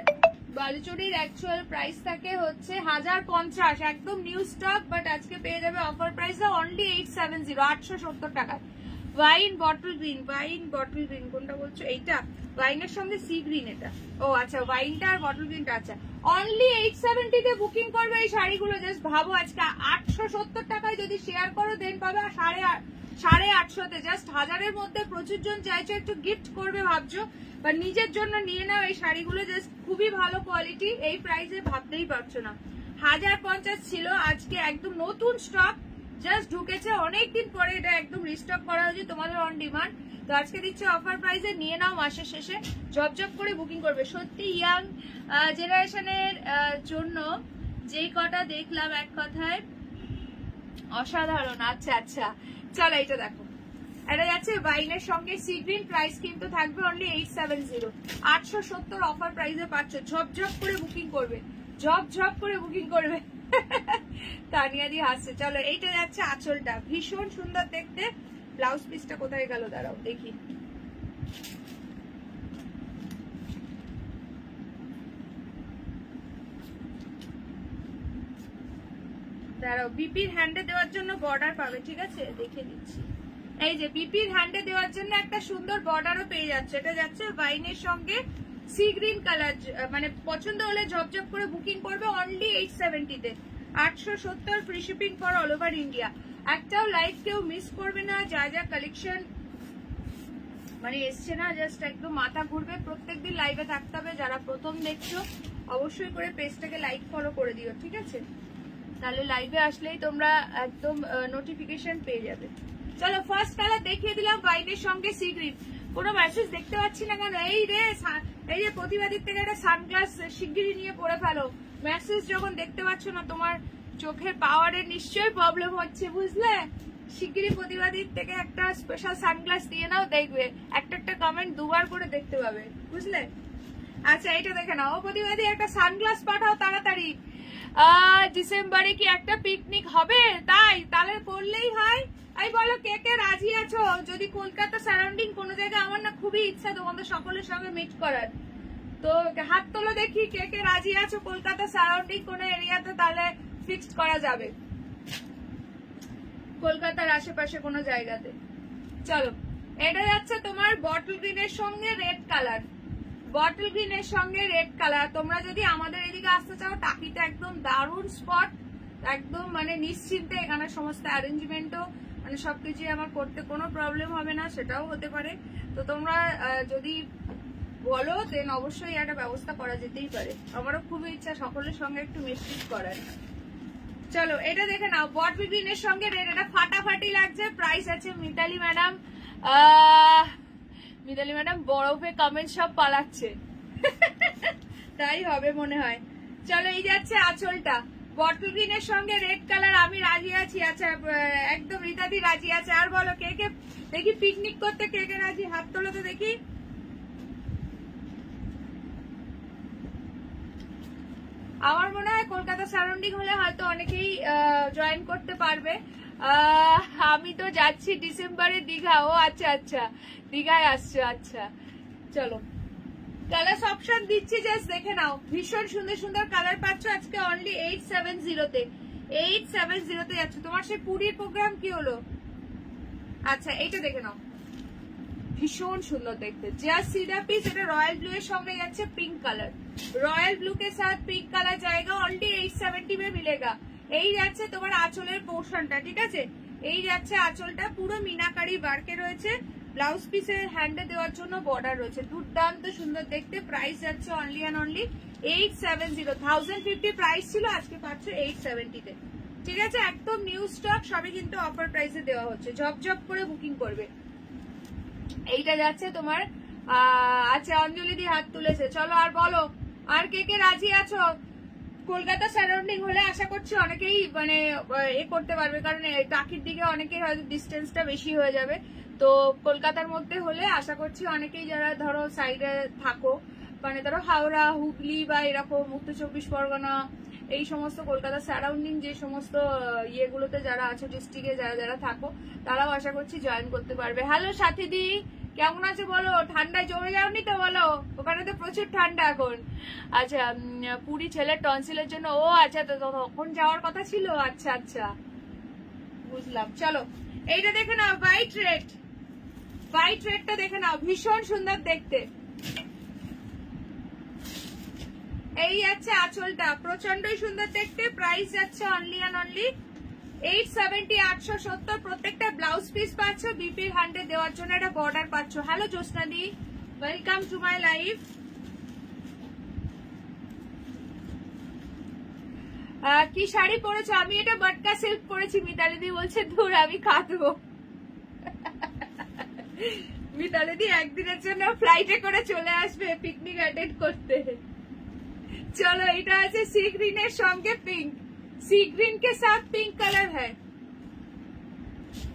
বালুচরির অ্যাকচুয়াল প্রাইস থাকে হচ্ছে 1050, একদম নিউ স্টক, বাট আজকে পেয়ে যাবে অফার প্রাইসে অনলি 870, 870 টাকায়। Wine bottle green, wine bottle green কোনটা বলছো, এইটা ওয়াইনের সঙ্গে সি গ্রিন। এটা ও আচ্ছা, ওয়াইনটা আর বটল গ্রিনটা। আচ্ছা অনলি 870 তে বুকিং করবে এই শাড়িগুলো। জাস্ট ভাবো আজকে 870 টাকায় যদি শেয়ার করো দেন পাবে 850 জাস্ট 1000-এর মধ্যে। প্রচুর জন চাইছো একটু গিফট করবে ভাবছো, বা নিজের জন্য নিয়ে নাও এই শাড়িগুলো, জাস্ট খুবই ভালো কোয়ালিটি। এই প্রাইসে ভাবতেই পারছো না। 1050 ছিল, আজকে একদম নতুন স্টক জাস্ট ঢুকেছে অনেকদিন পরে, এটা একদম রিস্টক করা হয়েছে তোমাদের অন ডিমান্ড। তো আজকে দিচ্ছে অফার প্রাইসে, নিয়ে নাও মাসের শেষে জব করে বুকিং করবে। সত্যি ইয়াং জেনারেশনের জন্য যেই কটা দেখলাম এক কথায় অসাধারণ। আচ্ছা আচ্ছা চলো এটা দেখো, এটা যাচ্ছে ওয়াইনের সঙ্গে সি গ্রিন। প্রাইস কিন্তু থাকবে অনলি 870, 870 অফার প্রাইসে পাচ্ছ। ঝপঝপ করে বুকিং করবে, ঝপঝপ করে বুকিং করবে। তানিয়া দি হাসছে। চলো এইটা যাচ্ছে আঁচলটা, ভীষণ সুন্দর দেখতে। ব্লাউজ পিসটা কোথায় গেল দাঁড়াও দেখি। দাঁড়াও, বিপির হ্যান্ডে দেওয়ার জন্য বর্ডার পাবে, ঠিক আছে দেখে দিচ্ছি। এই যে বিপির হ্যান্ডে দেওয়ার জন্য একটা সুন্দর বর্ডারও পেয়ে যাচ্ছে। এটা যাচ্ছে ওয়াইনের সঙ্গে সি গ্রিন কালার, মানে পছন্দ হলে ঝপঝপ করে বুকিং করবে অনলি 870 তে। 870 free shipping for all over India. একটাও লাইভ কেউ মিস করবে না। যা যা কালেকশন মানে এসছে না, জাস্ট একদম মাথা ঘুরবে। প্রত্যেকদিন লাইভে থাকতে হবে। যারা প্রথম দেখছো অবশ্যই করে পেজটাকে লাইক ফলো করে দিও, ঠিক আছে? তাহলে লাইভে আসলেই তোমরা একদম নোটিফিকেশন পেয়ে যাবে। চলো ফার্স্ট কালার দেখিয়ে দিলাম, হোয়াইটের সঙ্গে সি গ্রিন। কোনো মেসেজ দেখতে পাচ্ছি না কেন? এই যে প্রতিবাদীর থেকে একটা সানগ্লাস শিগগিরই নিয়ে পরে ফেলো। মেসেজ যখন দেখতে পাচ্ছ না, তোমার চোখের পাওয়ারের নিশ্চয়ই প্রবলেম হচ্ছে, বুঝলে? শিগগিরই প্রতিবাদীর থেকে একটা স্পেশাল সানগ্লাস দিয়ে নাও, দেখবে একটা একটা কমেন্ট দুবার করে দেখতে পাবে, বুঝলে? আচ্ছা এটা দেখে নাও। প্রতিবাদী একটা সানগ্লাস পাঠাও তাড়াতাড়ি। ডিসেম্বরে কি একটা পিকনিক হবে? তাহলে করলেই হয়। এই বলো কে কে রাজি আছো? যদি কলকাতা সারাউন্ডিং কোনো জায়গায়, আমার না খুবই ইচ্ছা তোমাদের সকলের সঙ্গে মিট করার, তো হাত তোলো দেখি কে কে রাজি আছো কলকাতা সারাউন্ডিং কোনো এরিয়াতে, তাহলে ফিক্সড করা যাবে কলকাতার আশেপাশে কোনো জায়গাতে। চলো এটা যাচ্ছে তোমার বটল গ্রিনের সঙ্গে রেড কালার। বটল গ্রিনের সঙ্গে রেড কালার। তোমরা যদি আমাদের এদিকে আসতে চাও, টাকিতে একদম দারুণ স্পট, একদম মানে নিশ্চিন্তে এখানে সমস্ত অ্যারেঞ্জমেন্টও মানে সবকিছু আমার করতে কোনো প্রবলেম হবে না, সেটাও হতে পারে। তো তোমরা যদি বলো দেন অবশ্যই একটা ব্যবস্থা করা যেতেই পারে। আমারও খুবই ইচ্ছা সকলের সঙ্গে একটু মিটমিট করার। চলো এটা দেখে নাও, বটল গ্রিনের সঙ্গে রেড, এটা ফাটাফাটি লাগছে। প্রাইস আছে মিতালি ম্যাডাম, মিতালি ম্যাডাম বরফে কমেন্ট সব পালাচ্ছে, তাই হবে মনে হয়। চলো এই যাচ্ছে আঁচলটা, বটল গ্রিনের সঙ্গে রেড কালার। আমি রাজি আছি। আচ্ছা একদম রীতাদি রাজি আছে। আর বলো কে কে দেখি পিকনিক করতে কে কে রাজি, হাত তোলো তো দেখি। আমার মনে হয় কলকাতা সারাউন্ডিং হলে হয়তো অনেকেই জয়েন করতে পারবে। আমি তো যাচ্ছি ডিসেম্বরে দীঘা। ও আচ্ছা আচ্ছা, দীঘায় আসছো, আচ্ছা। চলো কালার অপশন দিচ্ছি, জাস্ট দেখে নাও। ভীষণ সুন্দর সুন্দর কালার পাচ্ছ আজকে অনলি 870-তে। 870-তে যাচ্ছে। তোমার সেই পুরীর প্রোগ্রাম কি হলো? আচ্ছা এইটা দেখে নাও, ভীষণ সুন্দর দেখতে। Just see the piece. এটা রয়্যাল ব্লু এর সঙ্গে যাচ্ছে পিঙ্ক কালার। রয়্যাল ব্লू के साथ पिंक कलर जाएगा, ऑनली 870 में मिलेगा। এই যাচ্ছে তোমার আঁচলের পোর্শনটা, ঠিক আছে? এই যাচ্ছে আঁচলটা, পুরো মিনাকারি ওয়ার্কে রয়েছে। ব্লাউজ পিসের হ্যান্ডে দেওয়ার জন্য বর্ডার রয়েছে, দুর্দান্ত সুন্দর দেখতে। প্রাইস যাচ্ছে অনলি অ্যান্ড অনলি 870। 1050 প্রাইস ছিল, আজকে পাচ্ছ 870-তে, ঠিক আছে? একদম নিউ স্টক, সবই কিন্তু অফার প্রাইসে দেওয়া হচ্ছে। ঝপঝপ করে বুকিং করবে। এইটা যাচ্ছে তোমার আচ্ছা অঞ্জলি দিয়ে হাত তুলেছে। চলো আর বলো আর কে কে রাজি আছো? কলকাতা সারাউন্ডিং হলে আশা করছি অনেকেই মানে এ করতে পারবে, কারণ টাকির দিকে অনেকেই হয়তো ডিস্টেন্সটা বেশি হয়ে যাবে। তো কলকাতার মধ্যে হলে আশা করছি অনেকেই যারা ধরো সাইডে থাকো, মানে ধরো হাওড়া, হুগলি বা এরকম উত্তর 24 পরগনা, এই সমস্ত কলকাতা সারাউন্ডিং যে সমস্ত ইয়েগুলোতে যারা আছো, ডিস্ট্রিক্টে যারা যারা থাকো, তারাও আশা করছি জয়েন করতে পারবে। হ্যালো সাথীদি, কেমন আছে বলো? ঠান্ডায় জমে যাওনি তো বলো? ওখানে তো প্রচুর ঠান্ডা এখন। আচ্ছা পুরী ছেলের টনসিলের জন্য। ও আচ্ছা, তো তখন যাওয়ার কথা ছিল। আচ্ছা আচ্ছা বুঝলাম। চলো এইটা দেখে নাও, হোয়াইট রেড। হোয়াইট রেডটা দেখে নাও, ভীষণ সুন্দর দেখতে। এই যাচ্ছে আঁচলটা, প্রচন্ডই সুন্দর দেখতে। প্রাইস যাচ্ছে অনলি অ্যান্ড অনলি 870, 870। প্রত্যেকটা ব্লাউজ পিস পাচ্ছ, বিপির হ্যান্ডে দেওয়ার জন্য একটা বর্ডার পাচ্ছ। হ্যালো জ্যোৎস্নাদি, ওয়েলকাম টু মাই লাইভ। কি শাড়ি পরেছো? আমি এটা বটকা সিল্ক পরেছি। মিতালিদি বলছে দূর আমি কাঁদবো। মিতালিদি একদিনের জন্য ফ্লাইটে করে চলে আসবে পিকনিক অ্যাটেন্ড করতে। चलो এটা আছে সি গ্রিনের সঙ্গে পিঙ্ক। सी ग्रीन के साथ पिंक कलर है,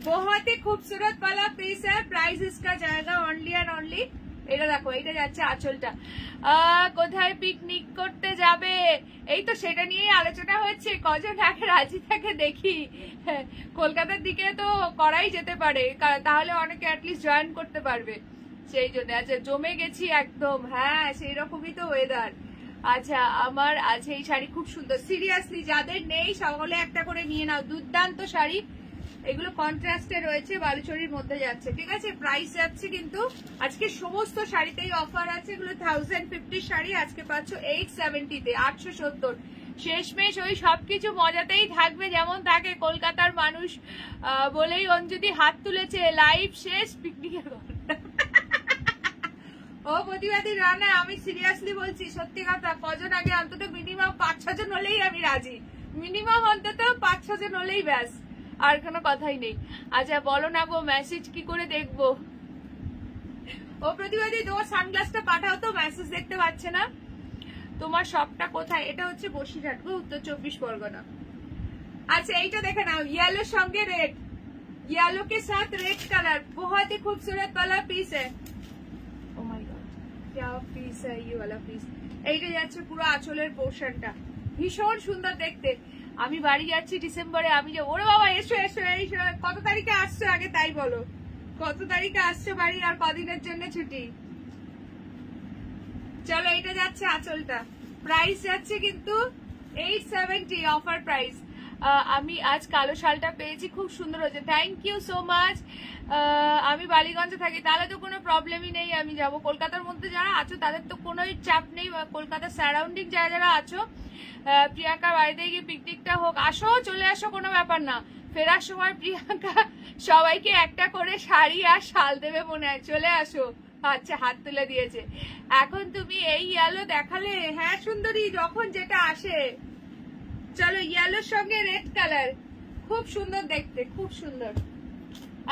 बहुत ही खूबसूरत वाला पीस है। प्राइस इसका जाएगा ओनली एंड ओनली। এটা দেখো, এটা যাচ্ছে আঁচলটা। কোথায় পিকনিক করতে যাবে? এই তো সেটা নিয়েই আলোচনা হচ্ছে, কজন আগে রাজি থাকে দেখি। কলকাতার দিকে তো করাই যেতে পারে, তাহলে অনেকে অ্যাটলিস্ট জয়েন করতে পারবে, সেই জন্য। আচ্ছা জমে গেছি একদম। হ্যাঁ সেই রকমই তো ওয়েদার। আচ্ছা আমার আছে এই শাড়ি, খুব সুন্দর। সিরিয়াসলি যাদের নেই সকলে একটা করে নিয়ে নাও, দুর্দান্ত শাড়ি। এগুলো কন্ট্রাস্টে রয়েছে, বালুচরির মধ্যে যাচ্ছে, ঠিক আছে? প্রাইস যাচ্ছে কিন্তু আজকে সমস্ত শাড়িতেই অফার আছে। এগুলো 1050 শাড়ি, আজকে পাচ্ছ 870-তে। 870 শেষমেশ ওই সবকিছু মজাতেই থাকবে যেমন থাকে কলকাতার মানুষ বলেই অঞ্জলি হাত তুলেছে, লাইভ শেষ, পিকনিকের ও প্রতিবাদী রানা। আমি সিরিয়াসলি বলছি, সত্যি কথা, কজন আগে অন্তত মিনিমাম 5-6 জন হলেই আমি রাজি, মিনিমাম অন্তত 5-6 জন হলেই ব্যাস, আর কোনো কথাই নেই। আচ্ছা বলো না গো, মেসেজ কি করে দেখবো? ও প্রতিবাদী তোমার সানগ্লাসটা পাঠাও তো, মেসেজ দেখতে পাচ্ছে না। তোমার শপটা কোথায়? এটা হচ্ছে বসিরহাট গো, উত্তর 24 পরগনা। अच्छा এইটা দেখে নাও, येलो সঙ্গে রেড, येलो के साथ रेड कलर, बहुत ही खूबसूरत वाला पीस है। ओ माय गॉड क्या पीस है ये वाला पीस। এইটা যাচ্ছে পুরো আঁচলের পোরশনটা, ভীষণ সুন্দর দেখতে। আমি বাড়ি যাচ্ছি ডিসেম্বরে, আমি যে ওরে বাবা এসো এসো এসো। কত তারিখে আসছো আগে তাই বলো, কত তারিখে আসছো বাড়ি, আর কদিনের জন্য ছুটি? চলো এইটা যাচ্ছে আঁচলটা, প্রাইস যাচ্ছে কিন্তু 870 অফার প্রাইস। আমি আজ কালো শালটা পেয়েছি, খুব সুন্দর হয়েছে, থ্যাংক ইউ সো মাচ। আমি বালিগঞ্জে থাকি, তাহলে তো কোনো প্রবলেমই নেই, আমি যাব। কলকাতার মধ্যে যারা আছো তাদের তো কোনোই চাপ নেই, কলকাতার সারাউন্ডিং যারা যারা আছো, প্রিয়াঙ্কার বাড়িতে গিয়ে পিকনিকটা হোক, আসো চলে আসো, কোনো ব্যাপার না। ফেরার সময় প্রিয়াঙ্কা সবাইকে একটা করে শাড়ি আর শাল দেবে মনে হয়, চলে আসো। আচ্ছা হাত তুলে দিয়েছে। এখন তুমি এই ইয়েলো দেখালে, হ্যাঁ সুন্দরী, যখন যেটা আসে। চলো ইয়েলোর সঙ্গে রেড কালার, খুব সুন্দর দেখতে, খুব সুন্দর।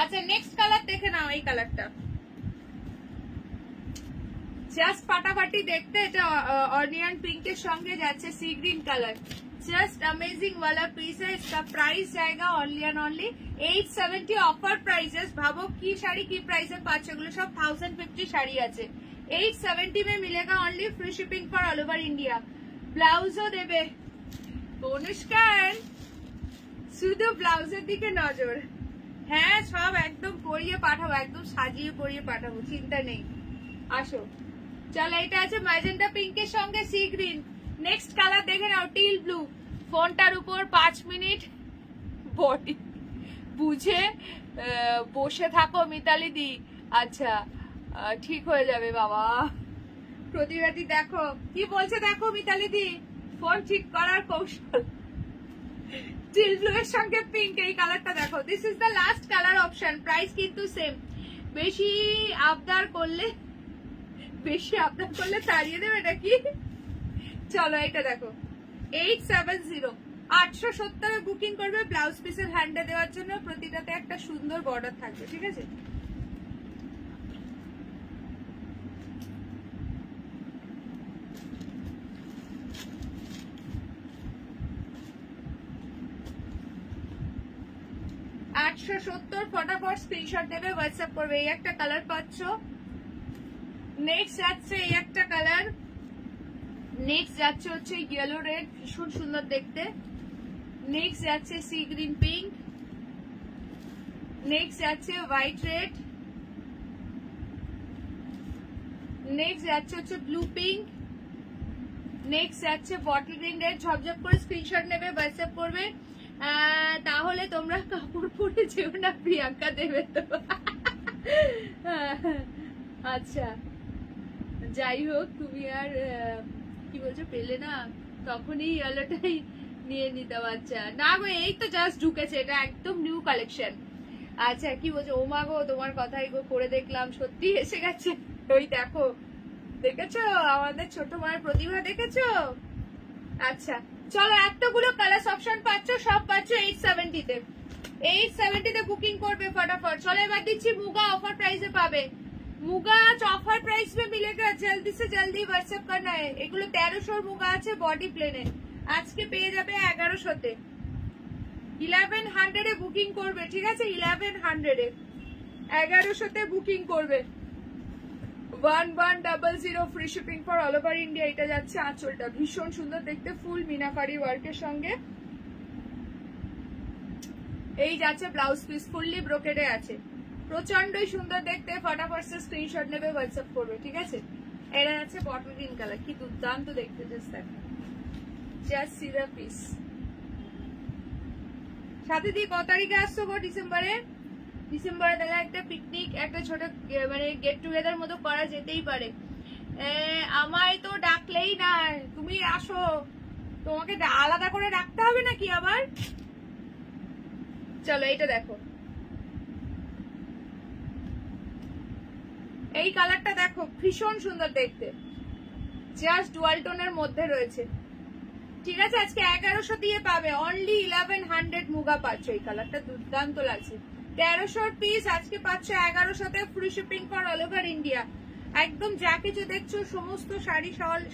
আচ্ছা নেক্সট কালার দেখে নাও, এই কালারটা জাস্ট ফাটাফাটি দেখতে। এটা অনিয়ন পিঙ্কের সঙ্গে যাচ্ছে sea green colour, just amazing वाला पीस है। इसका प्राइस जाएगा only and only 870 offer prices. भावो की शाड़ी की प्राइस है, पांच एगुलो सब 1050 শাড়ি আছে, 870 में मिलेगा only, free shipping for all over India. ব্লাউজও দেবে অনুষ্কান, শুধু ব্লাউজের দিকে নজর। হ্যাঁ সব একদম পরিয়ে পাঠাবো, একদম সাজিয়ে পরিয়ে পাঠাবো, চিন্তা নেই, আসো। চলো এটা আছে ম্যাজেন্টা পিঙ্কের সঙ্গে সি গ্রিন। নেক্সট কালার দেখে নাও, টিল ব্লু। ফোনটার উপর 5 মিনিট বডি বুঝে বসে থাকো মিতালি দি। আচ্ছা ঠিক হয়ে যাবে বাবা। প্রতিবাদী দেখো কি বলছে, দেখো মিতালি দি, ফোন ঠিক করার কৌশল। টিল ব্লু এর সঙ্গে পিঙ্ক, এই কালারটা দেখো, this is the last colour option. Price কিন্তু সেম, বেশি আবদার করলে তাড়িয়ে দেবে নাকি। চলো এটা দেখো 870, 870 বুকিং করবে। ব্লাউজ পিসের হ্যান্ডে দেওয়ার জন্য প্রতিটাতে একটা সুন্দর বর্ডার থাকবে, ঠিক আছে। ফটাফট স্ক্রিনশট দেবে, হোয়াটসঅ্যাপ করবে। এই একটা কালার পাচ্ছ, নেক্সট যাচ্ছে এই একটা কালার, নেক্সট যাচ্ছে হচ্ছে ইয়েলো রেড, ভীষণ সুন্দর দেখতে। নেক্সট যাচ্ছে সি গ্রিন পিঙ্ক, নেক্সট যাচ্ছে হোয়াইট রেড, নেক্সট যাচ্ছে হচ্ছে ব্লু পিঙ্ক, নেক্সট যাচ্ছে বটল গ্রিন রেড। ঝপঝপ করে স্ক্রিনশট নেবে, হোয়াটসঅ্যাপ করবে। তাহলে তোমরা কাপড় পরে যেও না, প্রিয়াঙ্কা দেবে তো। আচ্ছা যাই হোক, তুমি আর কি বলছো, পেলে না তখনই ইয়েলোটাই নিয়ে নিতে পারছে না গো, এই তো জাস্ট ঢুকেছে, এটা একদম নিউ কালেকশন। আচ্ছা কি বলছো, ও মা গো তোমার কথাই গো করে দেখলাম, সত্যি এসে গেছে। ওই দেখো, দেখেছো আমাদের ছোট মায়ের প্রতিভা, দেখেছো। আচ্ছা চলো, এতগুলো কালার অপশন পাচ্ছ, সব পাচ্ছ 870 তে। 870 তে বুকিং করবে फटाफट। চলো এবার দিচ্ছি মুগা, অফার প্রাইসে পাবে। মুগা ऑफर प्राइस में मिलेगा, जल्दी से जल्दी व्हाट्सएप करना है। এগুলো 1300 মুগা আছে বডি প্লেনে, আজকে পেয়ে যাবে 1100 তে। 1100 এ বুকিং করবে, ঠিক আছে, 1100 এ 1100 তে বুকিং করবে। 1100 free shipping for all over India. এটা যাচ্ছে আঁচলটা, ভীষণ সুন্দর দেখতে, ফুল মিনাকারি ওয়ার্কের সঙ্গে। এই যাচ্ছে ব্লাউজ পিস, ফুললি ব্রোকেডে আছে, প্রচন্ডই সুন্দর দেখতে। ফটাফট সে স্ক্রিনশট নেবে, হোয়াটসঅ্যাপ করবে, ঠিক আছে। এটা যাচ্ছে বটল গ্রিন কালার, কি দুর্দান্ত দেখতে, জাস্ট দেখো, জাস্ট সি দ্য পিস। সাথে দিয়ে কত তারিখে আসছো গো ডিসেম্বরে? ডিসেম্বরে তাহলে একটা পিকনিক, একটা ছোট মানে গেট টুগেদার মতো করা যেতেই পারে। আমায় তো ডাকলেই না, তুমি আসো, তোমাকে আলাদা করে রাখতে হবে নাকি আবার? চলো এইটা দেখো, এই কালারটা দেখো, ভীষণ সুন্দর দেখতে, জাস্ট ডুয়াল টোনের মধ্যে রয়েছে। ঠিক আছে, আজকে 1100 দিয়ে পাবে, অনলি 1100 মুগা পাচ্ছ। এই কালারটা দুর্দান্ত লাগছে। 1300 পিস আজকে পাচ্ছ 1100-তে, free shipping for all over India. একদম যা কিছু দেখছো সমস্ত শাড়ি,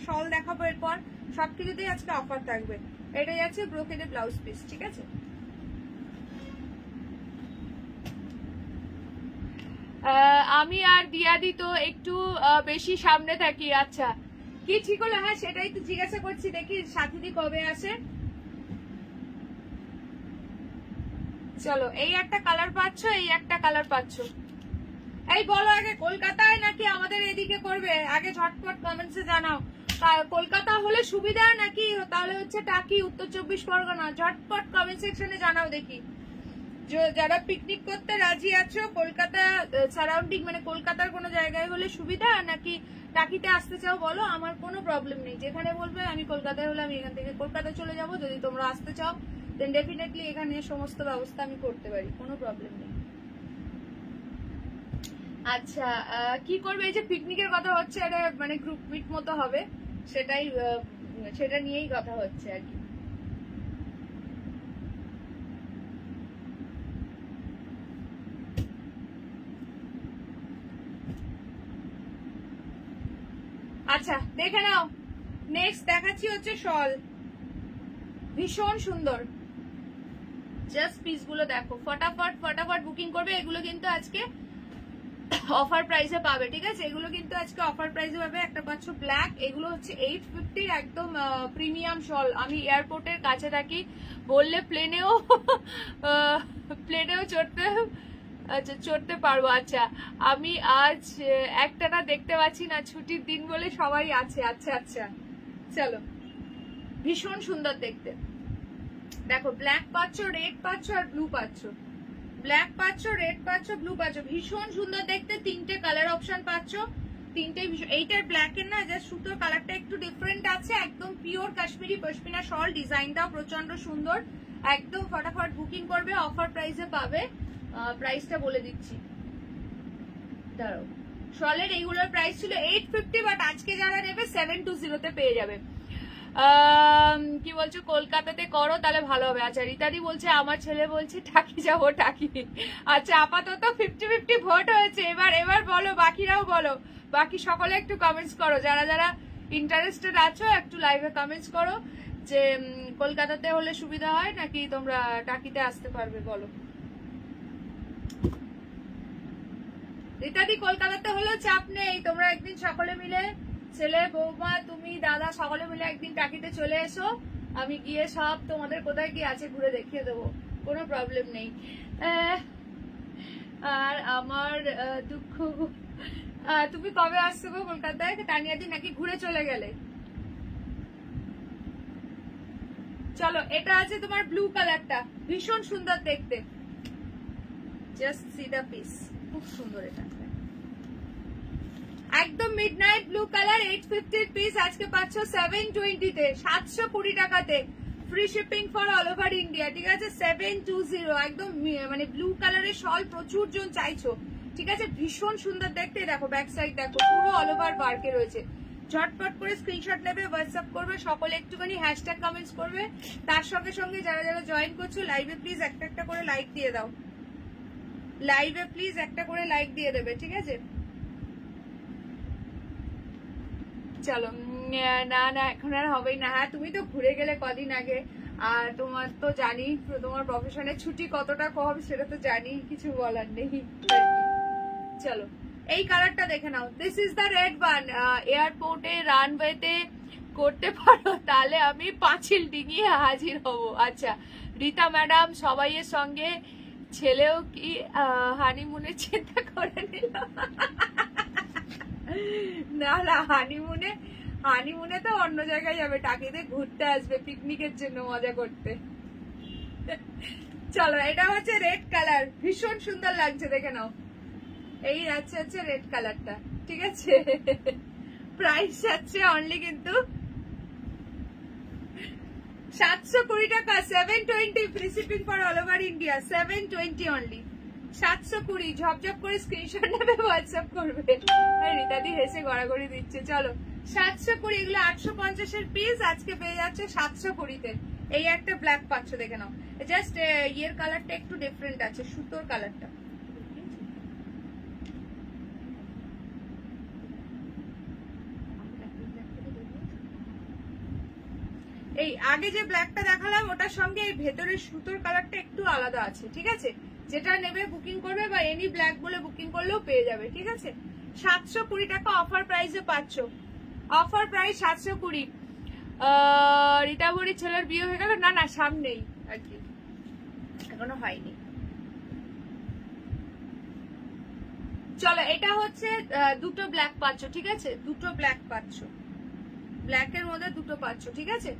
শল দেখাবো এরপর, সবকিছুতেই আজকে অফার থাকবে। এটা যাচ্ছে ব্রোকেডে ব্লাউজ পিস। ঠিক আছে, আমি আর দিয়াদি তো একটু বেশি সামনে থাকি। আচ্ছা, কি ঠিক হলো? হ্যাঁ, সেটাই তো জিজ্ঞাসা করছি, দেখি সাথীদি কবে আসে। চলো, এই একটা কালার পাচ্ছ, এই একটা কালার পাচ্ছ। এই বলো আগে কলকাতায় নাকি আমাদের এদিকে করবে? আগে ঝটপট কমেন্টসে জানাও। কলকাতা হলে সুবিধা নাকি তাহলে হচ্ছে টাকি, উত্তর 24 পরগনা? ঝটপট কমেন্ট সেকশনে জানাও দেখি। যারা পিকনিক করতে রাজি আছো, কলকাতা সারাউন্ডিং মানে কলকাতার কোনো জায়গায় হলে সুবিধা নাকি টাকিতে আসতে চাও বলো, আমার কোনো প্রবলেম নেই। যেখানে বলবে আমি কলকাতায় হলে আমি এখান থেকে কলকাতা চলে যাব। যদি তোমরা আসতে চাও দেন ডেফিনেটলি এখানে সমস্ত ব্যবস্থা আমি করতে পারি, কোনো প্রবলেম নেই। আচ্ছা, কি করবে? এই যে পিকনিকের কথা হচ্ছে, এটা মানে গ্রুপ মিট মতো হবে, সেটা নিয়েই কথা হচ্ছে আর কি। আচ্ছা, দেখে নাও, নেক্সট দেখাচ্ছি হচ্ছে শল, ভীষণ সুন্দর। জাস্ট পিস গুলো দেখো, ফটাফট বুকিং করবে। এগুলো কিন্তু আজকে অফার প্রাইসে পাবে। ঠিক আছে, এগুলো কিন্তু আজকে অফার প্রাইসে পাবে। একটা পাচ্ছ ব্ল্যাক, এগুলো হচ্ছে 850 একদম প্রিমিয়াম শল। আমি এয়ারপোর্টের কাছে থাকি বললে প্লেনেও চড়তে পারবো। আচ্ছা, আমি আজ একটানা দেখতে পাচ্ছি না, ছুটির দিন বলে সবাই আছে। আচ্ছা আচ্ছা, চলো, ভীষণ সুন্দর দেখতে। দেখো, ব্ল্যাক পাচ্ছ, রেড পাচ্ছ আর ব্লু পাচ্ছ। ব্ল্যাক পাচ্ছ, রেড পাচ্ছ, ব্লু পাচ্ছ, ভীষণ সুন্দর দেখতে। তিনটে কালার অপশন পাচ্ছ, তিনটে। এইটার ব্ল্যাক এর না জাস্ট সুতোর কালারটা একটু ডিফারেন্ট আছে। একদম পিওর কাশ্মীরি পশমিনা শল, ডিজাইনটাও প্রচন্ড সুন্দর। একদম ফটাফট বুকিং করবে, অফার প্রাইসে পাবে। প্রাইসটা বলে দিচ্ছি, দাঁড়াও। শলের এইগুলোর প্রাইস ছিল 850, বাট আজকে যারা নেবে 720-তে পেয়ে যাবে। কি বলছো, কলকাতাতে করো তাহলে ভালো হবে। আচ্ছা, রীতাদি বলছে আমার ছেলে বলছে টাকি যাবো, টাকি। আচ্ছা, আপাতত 50-50 ভোট হয়েছে। এবার বলো, বাকিরাও বলো, বাকি সকলে একটু কমেন্টস করো। যারা যারা ইন্টারেস্টেড আছো একটু লাইভে কমেন্টস করো যে কলকাতাতে হলে সুবিধা হয় নাকি তোমরা টাকিতে আসতে পারবে, বলো। রীতাদি, কলকাতাতে হলেও চাপ নেই, তোমরা একদিন সকলে মিলে, ছেলে, বৌমা, তুমি, দাদা, সকলে মিলে একদিন টাকিতে চলে এসো। আমি গিয়ে সব তোমাদের কোথায় কি আছে ঘুরে দেখিয়ে দেবো, কোনো প্রবলেম নেই। আর আমার দুঃখ, তুমি কবে আসছো গো কলকাতায়? তানিয়াদি নাকি ঘুরে চলে গেলে। চলো, এটা আছে তোমার ব্লু কালারটা, ভীষণ সুন্দর দেখতে। জাস্ট সি দ্য পিস, খুব সুন্দর। এটা একদম মিডনাইট ব্লু কালার, 850 পিস আজকে পাচ্ছ 720-তে, 720 টাকাতে, free shipping for all over India. ঠিক আছে, 720, একদম মানে ব্লু কালারের শল প্রচুর জন চাইছো। ঠিক আছে, ভীষণ সুন্দর দেখতে। দেখো ব্যাক সাইড দেখো, পুরো অল ওভার ওয়ার্কে রয়েছে। ঝটপট করে স্ক্রিনশট নেবে, হোয়াটসঅ্যাপ করবে, সকলে একটুখানি হ্যাশট্যাগ কমেন্টস করবে। তার সঙ্গে সঙ্গে যারা যারা জয়েন করছো লাইভে প্লিজ একটা করে লাইক দিয়ে দাও। লাইভে প্লিজ একটা করে লাইক দিয়ে দেবে। ঠিক আছে, চলো। না না, এখন আর হবেই না। হ্যাঁ, তুমি তো ঘুরে গেলে কদিন আগে, আর তোমার তো জানি তোমার প্রফেশনের ছুটি কতটা কম, সেটা তো জানি, কিছু বলার নেই। চলো, এই কালারটা দেখে নাও, this is the red one. এয়ারপোর্টে রানওয়েতে করতে পারো, তাহলে আমি পাঁচিল ডিঙিয়ে হাজির হব। আচ্ছা, রীতা ম্যাডাম সবাইয়ের সঙ্গে, ছেলেও কি হানিমুনের চিন্তা করে নিল? না না, হানিমুনে তো অন্য জায়গায় যাবে, টাকিতে ঘুরতে আসবে পিকনিকের জন্য, মজা করতে। চলো, এটা হচ্ছে রেড কালার, ভীষণ সুন্দর লাগছে, দেখে নাও। এই হচ্ছে রেড কালারটা। ঠিক আছে, প্রাইস যাচ্ছে অনলি কিন্তু 720 টাকা, 720 free shipping for all over India, 720 only, 720। ঝপঝপ করে স্ক্রিনশট নেবে, হোয়াটসঅ্যাপ করবে। রীতাদি হেসে গড়াগড়ি দিচ্ছে। চলো 720, এগুলো 850 এর পিস, আজকে পেয়ে যাচ্ছে 720-তে। এই একটা ব্ল্যাক পাচ্ছ, দেখে নাও, জাস্ট ইয়ের কালারটা একটু ডিফারেন্ট আছে, সুতোর কালারটা। এই আগে যে ব্ল্যাকটা দেখালাম ওটার সঙ্গে এই ভেতরের সুতোর কালারটা একটু আলাদা আছে, ঠিক আছে? যেটা নেবে বুকিং করবে বা এনি ব্ল্যাক বলে বুকিং করলেও পেয়ে যাবে, ঠিক আছে? 720 টাকা অফার প্রাইসে পাচ্ছ, অফার প্রাইস 720। রীতাবরী ছেলের বিয়ে হয়ে গেল? না না, সামনেই আর কি, এখনো হয়নি। চলো, এটা হচ্ছে দুটো ব্ল্যাক পাচ্ছ, ঠিক আছে? দুটো ব্ল্যাক পাচ্ছ, ব্ল্যাকের মধ্যে দুটো পাচ্ছ, ঠিক আছে?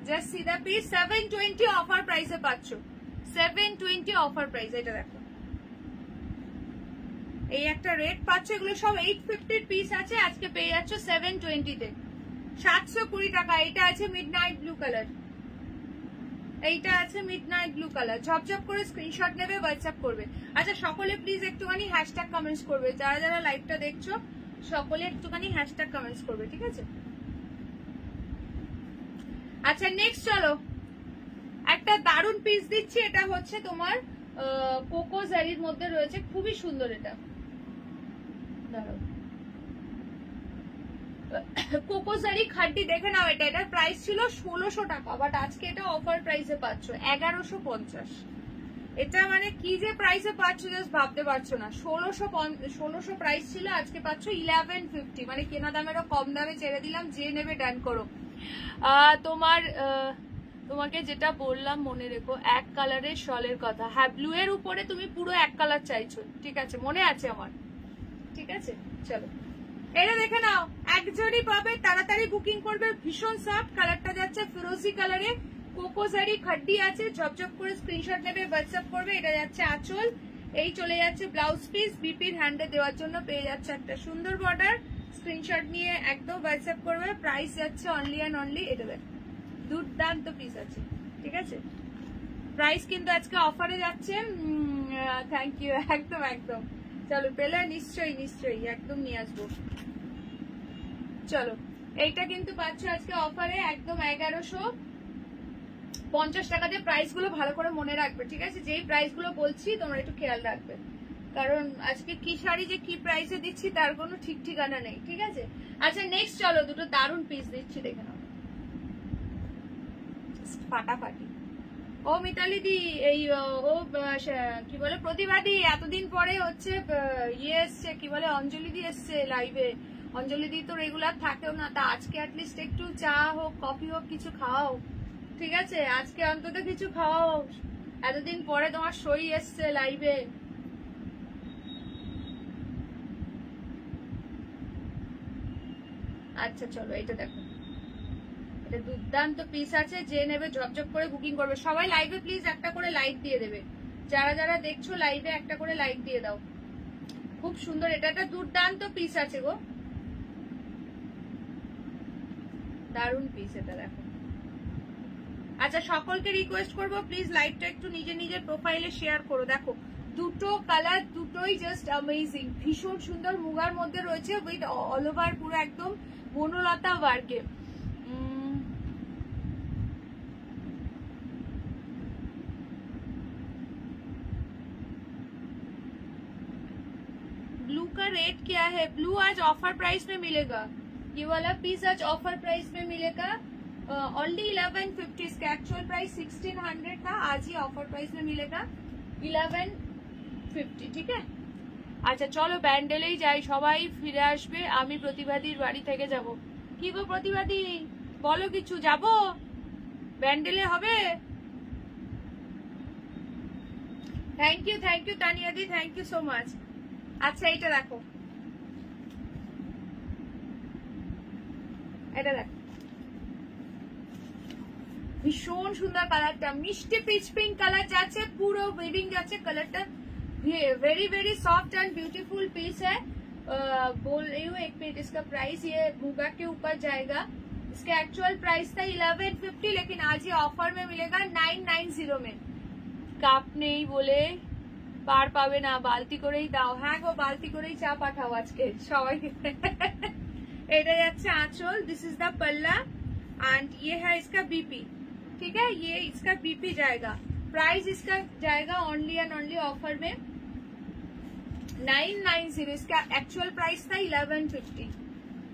জাস্ট সি দা পিস, 720 অফার প্রাইসে পাচ্ছ, 720 অফার প্রাইস। এটা দেখো, এই একটা রেড পাচ্ছ, এগুলো সব 850 পিস আছে, আজকে পেয়ে যাচ্ছ 720-তে, 720 টাকা। এটা আছে মিডনাইট ব্লু কালার, এইটা আছে মিডনাইট ব্লু কালার। ঝপঝপ করে স্ক্রিনশট নেবে, হোয়াটসঅ্যাপ করবে। আচ্ছা, সকলে প্লিজ একটুখানি হ্যাশট্যাগ কমেন্টস করবে, যারা যারা লাইভটা দেখছো সকলে একটুখানি হ্যাশট্যাগ কমেন্টস করবে, ঠিক আছে? আচ্ছা, নেক্সট চলো, একটা দারুন পিস দিচ্ছি। এটা হচ্ছে তোমার কোকো জারির মধ্যে রয়েছে, খুবই সুন্দর। এটা কোকো জারি খাড্ডি, দেখে নাও। এটার প্রাইস ছিল 1600 টাকা, বাট আজকে এটা অফার প্রাইসে পাচ্ছ 1150। এটা মানে কি যে প্রাইসে পাচ্ছ জাস্ট ভাবতে পারছো না। 1600 প্রাইস ছিল, আজকে পাচ্ছ 1150, মানে কেনা দামেরও কম দামে ছেড়ে দিলাম। যে নেবে ডান করো। তোমাকে যেটা বললাম মনে রেখো, এক কালারের শলের কথা। হ্যাঁ, ব্লু এর উপরে তুমি পুরো এক কালার চাইছো, ঠিক আছে? মনে আছে আমার, ঠিক আছে? চলো, এটা দেখে নাও, একজনই পাবে, তাড়াতাড়ি বুকিং করবে। ভীষণ সফট, কালারটা যাচ্ছে ফিরোজি কালারে, কোকো জারি খাড্ডি আছে। ঝপঝপ করে স্ক্রিনশট নেবে, হোয়াটসঅ্যাপ করবে। এটা যাচ্ছে আঁচল, এই চলে যাচ্ছে ব্লাউজ পিস। বিপির হ্যান্ডে দেওয়ার জন্য পেয়ে যাচ্ছে একটা সুন্দর বর্ডার। স্ক্রিনশট নিয়ে একদম হোয়াটসঅ্যাপ করবে। প্রাইস যাচ্ছে অনলি অ্যান্ড অনলি, এটা দেখ, দুর্দান্ত পিস আছে, ঠিক আছে? প্রাইস কিন্তু আজকে অফারে যাচ্ছে। থ্যাংক ইউ, একদম একদম। চলো, পেলে নিশ্চয়ই নিশ্চয়ই একদম নিয়ে আসবো। চলো, এইটা কিন্তু পাচ্ছ আজকে অফারে একদম 1150 টাকা দিয়ে। প্রাইস গুলো ভালো করে মনে রাখবে, ঠিক আছে? যেই প্রাইস গুলো বলছি তোমরা একটু খেয়াল রাখবে, কারণ আজকে কি শাড়ি যে কি প্রাইসে দিচ্ছি তার কোনো ঠিক ঠিকানা নেই, ঠিক আছে? আচ্ছা, নেক্সট চলো, দুটো দারুণ পিস দিচ্ছি, দেখে নাও, ফাটাফাটি। ও মিতালি দি, এই ও কি বলে, প্রতিবাদী, এতদিন পরে হচ্ছে ইয়ে এসছে, কি বলে, অঞ্জলি দি এসছে লাইভে। অঞ্জলি দি তো রেগুলার থাকেও না, তা আজকে অ্যাটলিস্ট একটু চা হোক, কফি হোক, কিছু খাওয়াও, ঠিক আছে? আজকে অন্তত কিছু খাওয়াও, এতদিন পরে তোমার সই এসছে লাইভে। আচ্ছা চলো, এটা দেখো, এটা দুর্দান্ত পিস আছে। যে নেবে ঝপঝপ করে বুকিং করবে। সবাই লাইভে প্লিজ একটা করে লাইক দিয়ে দেবে, যারা যারা দেখছো লাইভে একটা করে লাইক দিয়ে দাও। খুব সুন্দর, এটা একটা দুর্দান্ত পিস আছে গো, দারুণ পিস এটা, দেখো। আচ্ছা, সকলকে রিকোয়েস্ট করবো প্লিজ লাইভটা একটু নিজে নিজের প্রোফাইলে শেয়ার করো। দেখো, দুটো কালার দুটোই জাস্ট অ্যামেজিং, ভীষণ সুন্দর। মুগার মধ্যে রয়েছে উইথ অল ওভার পুরো একদম বনলতা ওয়ার্কে। ब्लू का रेट क्या है? ब्लू आज ऑफर प्राइस में मिलेगा, ये वाला पीस आज ऑफर प्राइस में मिलेगा ओनली 1150। इसका एक्चुअल प्राइस 1600 था, आज ही ऑफर प्राइस में मिलेगा 1150, ঠিক আছে? আচ্ছা চলো, ব্যান্ডেলেই যাই, সবাই ফিরে আসবে, আমি প্রতিবাদীর বাড়ি থেকে যাব। কি গো প্রতিবাদী, বলো কিছু, যাব ব্যান্ডেলে হবে? থ্যাংক ইউ তানিয়াদি, থ্যাংক ইউ সো মাচ। আচ্ছা, এটা দেখো, এটা দেখো, ভীষণ সুন্দর কালারটা, মিষ্টি পিচ পিঙ্ক কালার যাচ্ছে, পুরো উইভিং যাচ্ছে। কালারটা very very soft and beautiful piece है। बोल रही हूँ, एक मिनट, इसका प्राइस ये मुगा के ऊपर जाएगा इसका एक्चुअल प्राइस था 1150, लेकिन आज ये ऑफर में मिलेगा 990 में। কাপ নেই বলে পার পাবে না, বালতি করেই দাও। হ্যাঁ গো, বালতি করেই চা পাঠাও আজকে সবাইকে। এটা যাচ্ছে আঁচল, दिस इज द पल्ला एंड ये है इसका बीपी। ठीक है, ये इसका बीपी जाएगा। प्राइस इसका जाएगा ओनली एंड ओनली ऑफर में 990। इसका एक्चुअल प्राइस था 1150,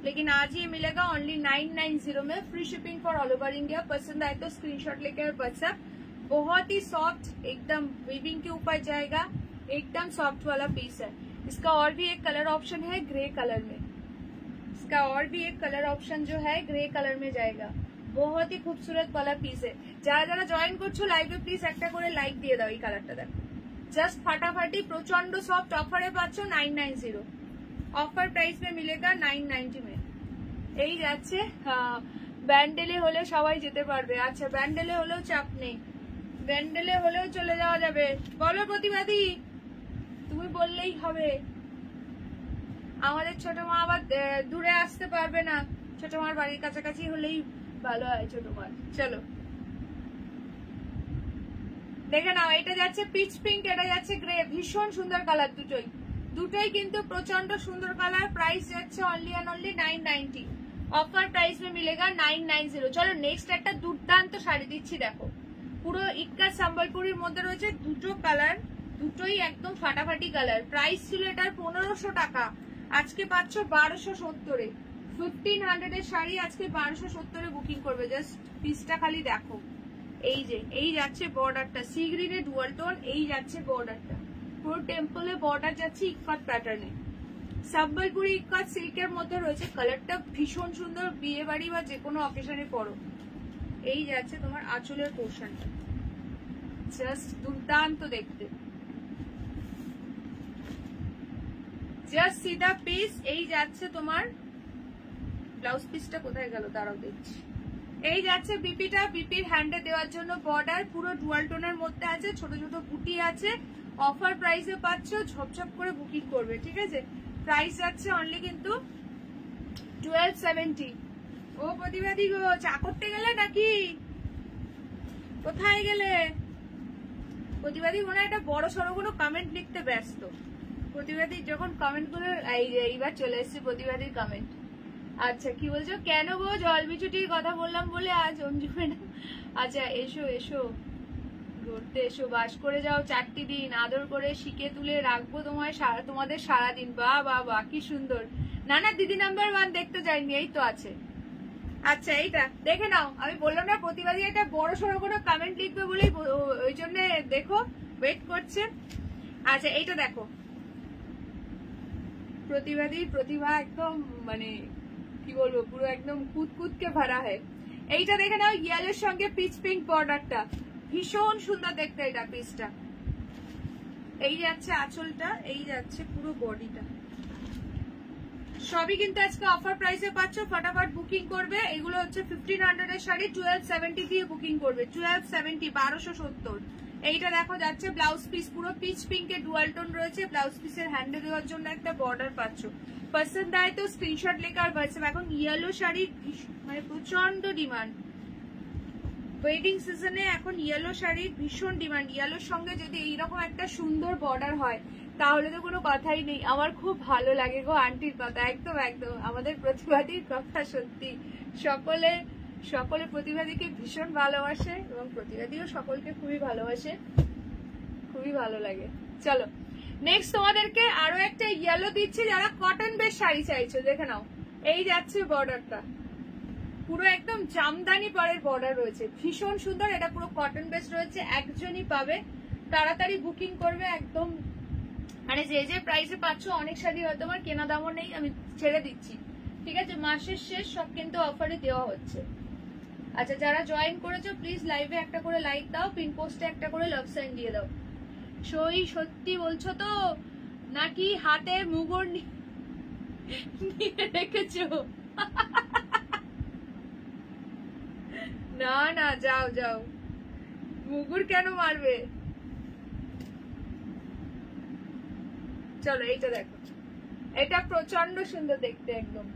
लेकिन आज ये मिलेगा ओनली 990 में। Free shipping for all over India. पसंद आए तो स्क्रीनशॉट लेके और व्हाट्सएप। बहुत ही सॉफ्ट, एकदम वीविंग के ऊपर जाएगा, एकदम सॉफ्ट वाला पीस है। इसका और भी एक कलर ऑप्शन है ग्रे कलर में। इसका और भी एक कलर ऑप्शन जो है ग्रे कलर में जाएगा। बहुत ही खूबसूरत वाला पीस है। যারা যারা জয়েন করছো লাইভে প্লিজ একটা করে লাইক দিয়ে দাও। এই কালারটা দেখো, জাস্ট ফাটাফাটি, প্রচন্ড সফট। অফারে পাচ্ছ 990, অফার প্রাইস में मिलेगा 990 में। এই যাচ্ছে ব্যান্ডেলে হলে সবাই যেতে পারবে। আচ্ছা, ব্যান্ডেলে হলেও চাপ নেই, ব্যান্ডেলে হলেও চলে যাওয়া যাবে। বলো প্রতিবাদী, তুমি বললেই হবে। আমাদের ছোট মা আবার দূরে আসতে পারবে না, ছোট মার বাড়ির কাছাকাছি হলেই ভালো হয় ছোট মার। চলো দেখে নাও, এটা যাচ্ছে পিচ পিঙ্ক, এটা যাচ্ছে গ্রে। ভীষণ সুন্দর কালার দুটোই, দুটোই কিন্তু প্রচন্ড সুন্দর কালার। প্রাইস যাচ্ছে only and only 990। Offer price में मिलेगा 990। চলো নেক্সট একটা দুর্দান্ত শাড়ি দিচ্ছি, দেখো পুরো ইক্কা সম্বলপুরীর মধ্যে রয়েছে দুটো কালার, দুটোই একদম ফাটাফাটি কালার। প্রাইস ছিল এটার 1500 টাকা, আজকে পাচ্ছ 1270-এ। 1500 এর শাড়ি আজকে 1270-এ বুকিং করবে। জাস্ট পিসটা খালি দেখো। এই যে এই যাচ্ছে বর্ডারটা, সি গ্রিনে ডুয়াল টোন। এই যাচ্ছে বর্ডারটা, পুরো টেম্পলে বর্ডার যাচ্ছে ইক্কাত প্যাটার্নে। সম্বলপুরি ইক্কাত সিল্কের মধ্যে রয়েছে। কালারটা ভীষণ সুন্দর, বিয়ে বাড়ি বা যে কোনো অকেশনে পরো। এই যাচ্ছে তোমার আঁচলের পোর্শনটা, জাস্ট দুর্দান্ত দেখতে। জাস্ট সি দা পিস। এই যাচ্ছে তোমার ব্লাউজ পিসটা, কোথায় গেল দাঁড়াও দেখছি। এই যাচ্ছে বিপিটা, বিপির হ্যান্ডে দেওয়ার জন্য বর্ডার, পুরো ডুয়াল টোনের মধ্যে আছে, ছোট ছোট বুটি আছে। অফার প্রাইসে পাচ্ছ, ঝপঝপ করে বুকিং করবে। ঠিক আছে, প্রাইস যাচ্ছে অনলি কিন্তু 1270। ও প্রতিবাদী গো, চা করতে গেলে নাকি? কোথায় গেলে প্রতিবাদী? মনে হয় একটা বড় সড়ো কোনো কমেন্ট লিখতে ব্যস্ত। প্রতিবাদী যখন কমেন্ট গুলো, এইবার চলে এসছে প্রতিবাদীর কমেন্ট। আচ্ছা, কি বলছো? কেন গো, জল বিছুটির কথা বললাম বলে আজ অঞ্জু ম্যাডাম। আচ্ছা, এসো এসো, ঘুরতে এসো, বাস করে যাও 4টি দিন, আদর করে শিখে তুলে রাখবো তোমায় তোমাদের সারাদিন। বাহ বাহ বাহ, কি সুন্দর। না না, দিদি নাম্বার 1 দেখতে যাইনি, এই তো আছে। আচ্ছা, এইটা দেখে নাও। আমি বললাম না প্রতিবাদী একটা বড় সড়ো কোনো কমেন্ট লিখবে বলেই, ওই জন্য দেখো ওয়েট করছে। আচ্ছা, এইটা দেখো, প্রতিবাদী প্রতিভা একদম মানে কি বলবো, পুরো একদম কুতকুতকে ভরা হয়। এইটা দেখে নাও, ইয়েলোর সঙ্গে পিচ পিঙ্ক বর্ডারটা, ভীষণ সুন্দর দেখতে এটা পিসটা। এই যাচ্ছে আঁচলটা, এই যাচ্ছে পুরো বডিটা। সবই কিন্তু আজকে অফার প্রাইসে পাচ্ছ, ফটাফট বুকিং করবে। এগুলো হচ্ছে 1500 এর শাড়ি, 1270 দিয়ে বুকিং করবে। 1270, 1270। এইটা দেখো যাচ্ছে ব্লাউজ পিস, পুরো পিচ পিঙ্কের ডুয়াল টোন রয়েছে। ব্লাউজ পিসের হ্যান্ডে দেওয়ার জন্য একটা বর্ডার পাচ্ছ। পছন্দ আয় তো স্ক্রিনশট লেখা আর হোয়াটসঅ্যাপ। এখন ইয়েলো শাড়ির মানে প্রচন্ড ডিমান্ড, ওয়েডিং সিজনে এখন ইয়েলো শাড়ির ভীষণ ডিমান্ড। ইয়েলোর সঙ্গে যদি এইরকম একটা সুন্দর বর্ডার হয় তাহলে তো কোনো কথাই নেই। আমার খুব ভালো লাগে গো আন্টির কথা, একদম একদম আমাদের প্রতিবাদীর কথা। সত্যি সকলে প্রতিবাদীকে ভীষণ ভালোবাসে এবং প্রতিবাদীও সকলকে খুবই ভালোবাসে, খুবই ভালো লাগে। চলো নেক্সট তোমাদেরকে আরো একটা ইয়েলো দিচ্ছি, যারা কটন বেস শাড়ি চাইছো দেখে নাও। এই যাচ্ছে বর্ডারটা, পুরো একদম জামদানি পরের বর্ডার রয়েছে, ভীষণ সুন্দর। এটা পুরো কটন বেস রয়েছে, একজনই পাবে। তাড়াতাড়ি বুকিং করবে একদম, মানে যে যে প্রাইসে পাচ্ছ। অনেক শাড়ি হয়তো আমার কেনা দামও নেই, আমি ছেড়ে দিচ্ছি। ঠিক আছে, মাসের শেষ সব কিন্তু অফারে দেওয়া হচ্ছে। আচ্ছা, যারা জয়েন করেছো প্লিজ লাইভে একটা করে লাইক দাও, পিন পোস্টে একটা করে লাভ সাইন দিয়ে দাও। সত্যি বলছো তো নাকি হাতে মুগুর নিয়ে রেখেছো? না না, যাও যাও, মুগুর কেন মারবে? চলো এইটা দেখো, এটা প্রচন্ড সুন্দর দেখতে একদম।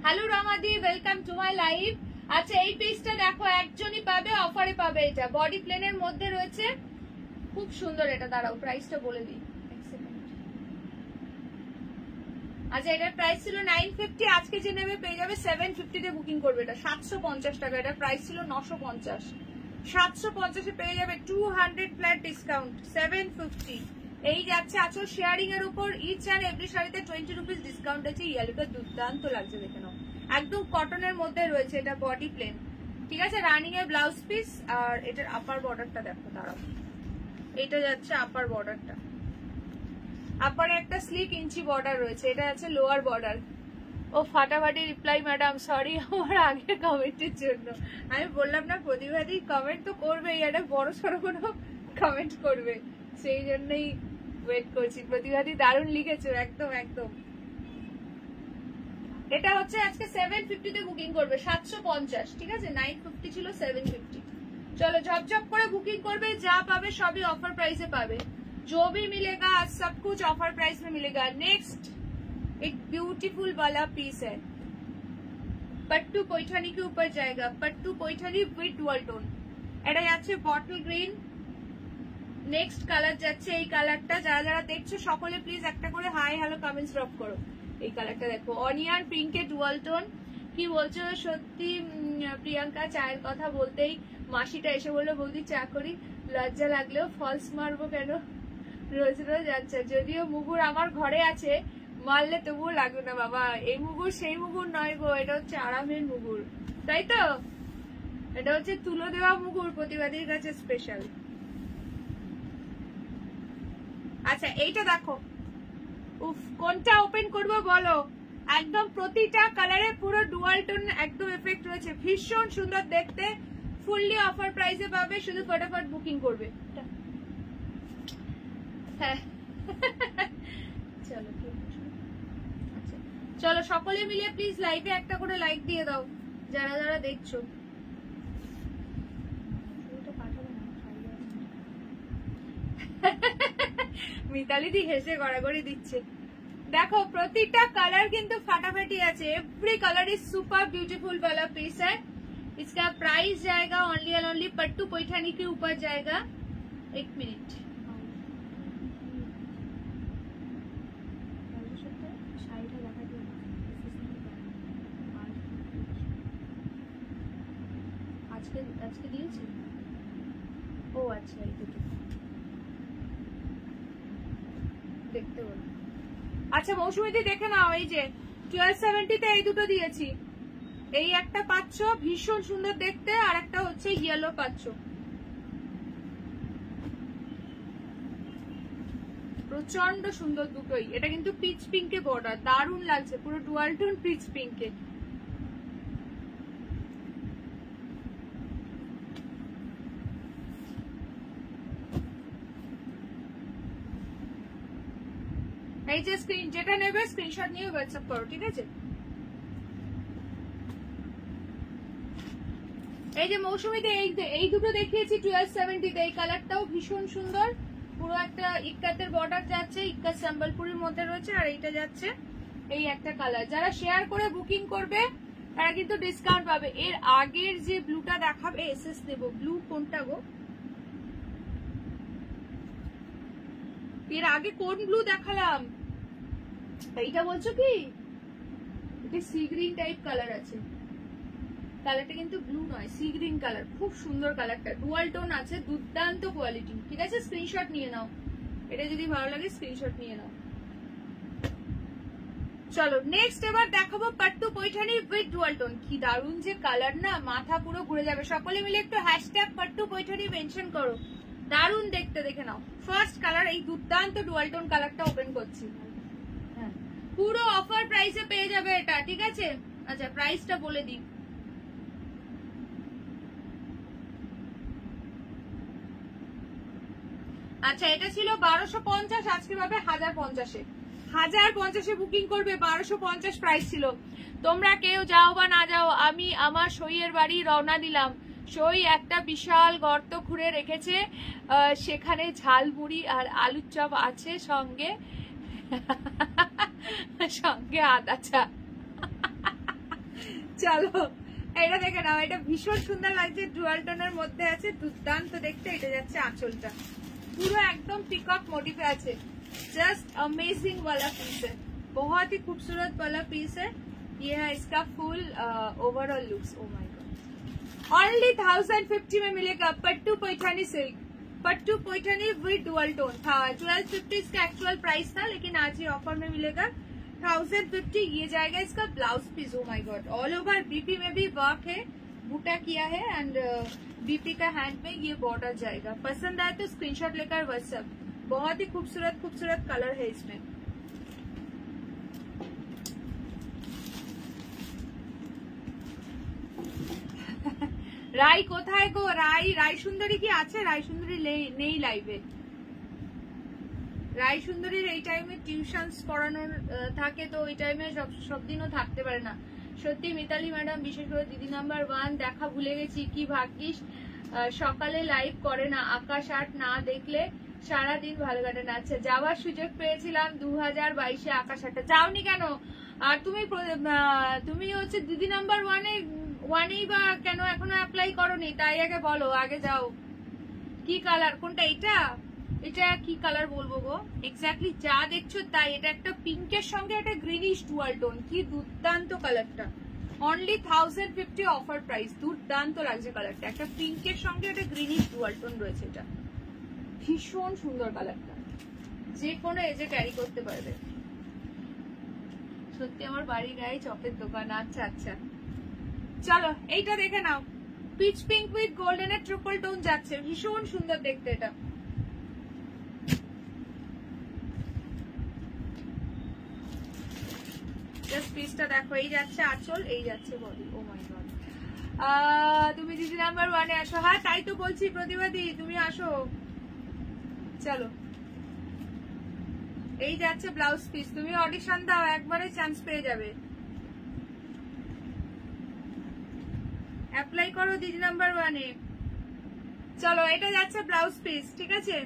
Hello Ramadi, welcome to my live. আচ্ছা এই পিসটা দেখো, একজনই পাবে, অফারে পাবে। এটা বডি প্লেনের মধ্যে রয়েছে, খুব সুন্দর। এটা দাঁড়াও প্রাইসটা বলে দিই। আচ্ছা এটার প্রাইস ছিল 950, আজকে যে নেবে পেয়ে যাবে 750 তে বুকিং করবে। এটা 750 টাকা, এটার প্রাইস ছিল 950, 750 এ পেয়ে যাবে 200 ফ্ল্যাট ডিসকাউন্ট, 750। এই যাচ্ছে আচল শেয়ারিং এর উপর, ইচ এন্ড এভরি শাড়িতে 20 রুপিস ডিসকাউন্ট আছে। ইয়েলোটা দুর্দান্ত লাগছে, দেখে নাও, একদম কটনের মধ্যে রয়েছে। এটা বডি প্লেন, ঠিক আছে, রানিং এর ব্লাউজ পিস। আর এটার আপার বর্ডারটা দেখো, দাঁড়াও, এটা যাচ্ছে আপার বর্ডারটা, আপারে একটা স্লিক ইঞ্চি বর্ডার রয়েছে। এটা আছে লোয়ার বর্ডার। ও ফাটাফাটি রিপ্লাই ম্যাডাম, সরি আমার আগের কমেন্টের জন্য। আমি বললাম না প্রতিবাদী কমেন্ট তো করবেই, একটা বড় সড়ো কোনো কমেন্ট করবে, সেই জন্যই ওয়েট করছি। প্রতিবাদী দারুণ লিখেছো, একদম একদম। এটা হচ্ছে আজকে 750 তে বুকিং করবে, 750, ঠিক আছে, 950 ছিল, 750। চলো ঝপঝপ করে বুকিং করবে, যা পাবে সবই অফার প্রাইসে পাবে। जो भी मिलेगा आज सब कुछ ऑफर प्राइस में मिलेगा। नेक्स्ट एक ब्यूटीफुल वाला पीस है, पट्टू पैठानी के ऊपर जाएगा, पट्टू पैठानी विद डुअल टोन। এটা যাচ্ছে বটল গ্রিন। নেক্সট কালার যাচ্ছে এই কালারটা। যারা যারা দেখছো সকলে প্লিজ একটা করে হাই হ্যালো কমেন্টস ড্রপ করো। এই কালারটা দেখো, অনিয়ন পিঙ্কে ডুয়াল টোন। কি বলছো সত্যি প্রিয়াঙ্কা, চায়ের কথা বলতেই মাসিটা এসে বললো বৌদি চা করি, লজ্জা লাগলেও ফলস মারবো কেন রোজ রোজ। আচ্ছা যদিও মুগুর আমার ঘরে আছে, মারলে তবুও লাগবে না বাবা। এই মুগুর সেই মুগুর নয় গো, এটা হচ্ছে আরামের মুগুর, তাই তো? এটা হচ্ছে তুলো দেওয়া মুগুর, প্রতিবাদীর কাছে স্পেশাল। আচ্ছা এইটা দেখো, উফ কোনটা ওপেন করবো বলো? একদম প্রতিটা কালারে পুরো ডুয়াল টোন একদম এফেক্ট রয়েছে, ভীষণ সুন্দর দেখতে, ফুললি অফার প্রাইসে পাবে। শুধু ফটাফট বুকিং করবে। হ্যাঁ চলো আচ্ছা চলো সকলে মিলে প্লিজ লাইভে একটা করে লাইক দিয়ে দাও যারা যারা দেখছো। মিতালি দি হেসে গড়াগড়ি দিচ্ছে। দেখো প্রতিটা কালার কিন্তু ফাটাফাটি আছে, every colour is super beautiful वाला पीस है। इसका प्राइस जाएगा ओनली एंड ओनली पट्टू पैठानी के ऊपर जाएगा। एक मिनट, আজকে দিয়েছি। ও আচ্ছা এই দুটো দেখতে বলো। আচ্ছা মৌসুমীদি দেখে নাও, এই যে 1270 তে এই দুটো দিয়েছি। এই একটা পাচ্ছ ভীষণ সুন্দর দেখতে, আর একটা হচ্ছে ইয়েলো পাচ্ছ, প্রচন্ড সুন্দর দুটোই। এটা কিন্তু পিচ পিঙ্কে বর্ডার, দারুণ লাগছে, পুরো ডুয়াল টোন পিচ পিঙ্কে। এই যে স্ক্রিন যেটা নেবে স্ক্রিনশট নিয়ে হোয়াটসঅ্যাপ করো, ঠিক আছে? এই যে মৌসুমীতে এই দুটো দেখিয়েছি 1270 তে, এই কালারটাও ভীষণ সুন্দর, পুরো একটা ইক্কাতের বর্ডার যাচ্ছে, ইক্কাত সম্বলপুরের মধ্যে রয়েছে। আর এইটা যাচ্ছে এই একটা কালার। যারা শেয়ার করে বুকিং করবে তারা কিন্তু ডিসকাউন্ট পাবে। এর আগের যে ব্লুটা দেখাবে, এসএস দেব, ব্লু কোনটা গো? এর আগে কোন ব্লু দেখালাম? এইটা বলছো কি? এটা সি গ্রিন টাইপ কালার আছে, কালারটা কিন্তু ব্লু নয়, সি গ্রিন কালার, খুব সুন্দর কালারটা, ডুয়াল টোন আছে, দুর্দান্ত কোয়ালিটি, ঠিক আছে? স্ক্রিনশট নিয়ে নাও, এটা যদি ভালো লাগে স্ক্রিনশট নিয়ে নাও। চলো নেক্সট এবার দেখাবো pattu Paithani with dual tone. কি দারুণ যে কালার না, মাথা পুরো ঘুরে যাবে। সকলে মিলে একটু হ্যাশট্যাগ পাট্টু পৈঠানি মেনশন করো, দারুণ দেখতে, দেখে নাও। ফার্স্ট কালার এই দুর্দান্ত ডুয়াল টোন কালারটা ওপেন করছি, হ্যাঁ পুরো অফার প্রাইসে পেয়ে যাবে এটা, ঠিক আছে? আচ্ছা প্রাইসটা বলে দিই, আচ্ছা এটা ছিল 1250, আজকে পাবে 1050-এ। 1050-এ বুকিং করবে, 1250 প্রাইস ছিল। তোমরা কেউ যাও বা না যাও, আমি আমার সইয়ের বাড়ি রওনা দিলাম। সই একটা বিশাল গর্ত খুঁড়ে রেখেছে, সেখানে ঝালমুড়ি আর আলুর চপ আছে, সঙ্গে সঙ্গে আদা চা। চলো এটা দেখে নাও, এটা ভীষণ সুন্দর লাগছে, ডুয়াল টোনের মধ্যে আছে, দুর্দান্ত দেখতে। এটা যাচ্ছে আঁচলটা, পুরো एकदम पिकअप मोटिव আছে, जस्ट अमेजिंग वाला पीस है, बहुत ही खूबसूरत वाला पीस है। ये है इसका full overall looks. Oh my God, only 1050 में मिलेगा pattu Paithani silk, pattu Paithani with dual tone था। 1250 इसका एक्चुअल प्राइस था, लेकिन आज ये ऑफर में मिलेगा 1050। ये जाएगा इसका blouse piece. Oh my god, all over BP में भी वर्क है, बूटा किया है, एंड बीपी का हैंड में ये बॉर्डर जाएगा। पसंद आए तो स्क्रीनशॉट लेकर व्हाट्सएप। बहुत ही खूबसूरत खूबसूरत कलर है इसमें। রাই কোথায় গো? রাই সুন্দরী কি আছে? রাই সুন্দরী নেই লাইভে। রাই সুন্দরীর এই টাইমে টিউশনস পড়ানোর থাকে, তো ওই টাইমে সব দিনও থাকতে পারে না। সত্যি মিতালি ম্যাডাম, বিশেষ করে দিদি নাম্বার 1 দেখা ভুলে গেছি। কি ভাগ্যিস সকালে লাইভ করে না, আকাশ আট না দেখলে সারাদিন ভালো কাটে না। আচ্ছা, যাওয়ার সুযোগ পেয়েছিলাম 2022-এ আকাশ আটটা, যাওনি কেন? আর তুমি হচ্ছে দিদি নাম্বার 1-এই বা কেন এখনো অ্যাপ্লাই করোনি? তাই আগে বলো, আগে যাও। কি কালার? কোনটা? এটা কি কালার বলবো গো? এক্স্যাক্টলি যা দেখছো তাই। এটা একটা পিঙ্কের সঙ্গে একটা গ্রিনিশ ডুয়াল টোন, কি দুর্দান্ত কালারটা। অনলি 1050 অফার প্রাইস, দুর্দান্ত লাগছে কালারটা। একটা পিঙ্কের সঙ্গে একটা গ্রিনিশ ডুয়াল টোন রয়েছে, এটা ভীষণ সুন্দর কালারটা, যে কোনো এজে ক্যারি করতে পারবে। সত্যি আমার বাড়ির গায়ে চপের দোকান। আচ্ছা আচ্ছা, চলো এইটা দেখে নাও, পিচ পিঙ্ক উইথ গোল্ডেনের ট্রিপল টোন যাচ্ছে, ভীষণ সুন্দর দেখতে এটা। জাস্ট পিসটা দেখো, এই যাচ্ছে আঁচল, এই যাচ্ছে বডি। ও মাই গড, তুমি দিদি নাম্বার 1-এ আসো। হ্যাঁ তাই তো বলছি প্রতিবাদী, তুমি আসো। চলো, এই যাচ্ছে ব্লাউজ পিস, তুমি অডিশন দাও, একবারে চান্স পেয়ে যাবে। অ্যাপ্লাই করো দিদি নাম্বার 1-এ। চলো, এটা যাচ্ছে ব্লাউজ পিস, ঠিক আছে?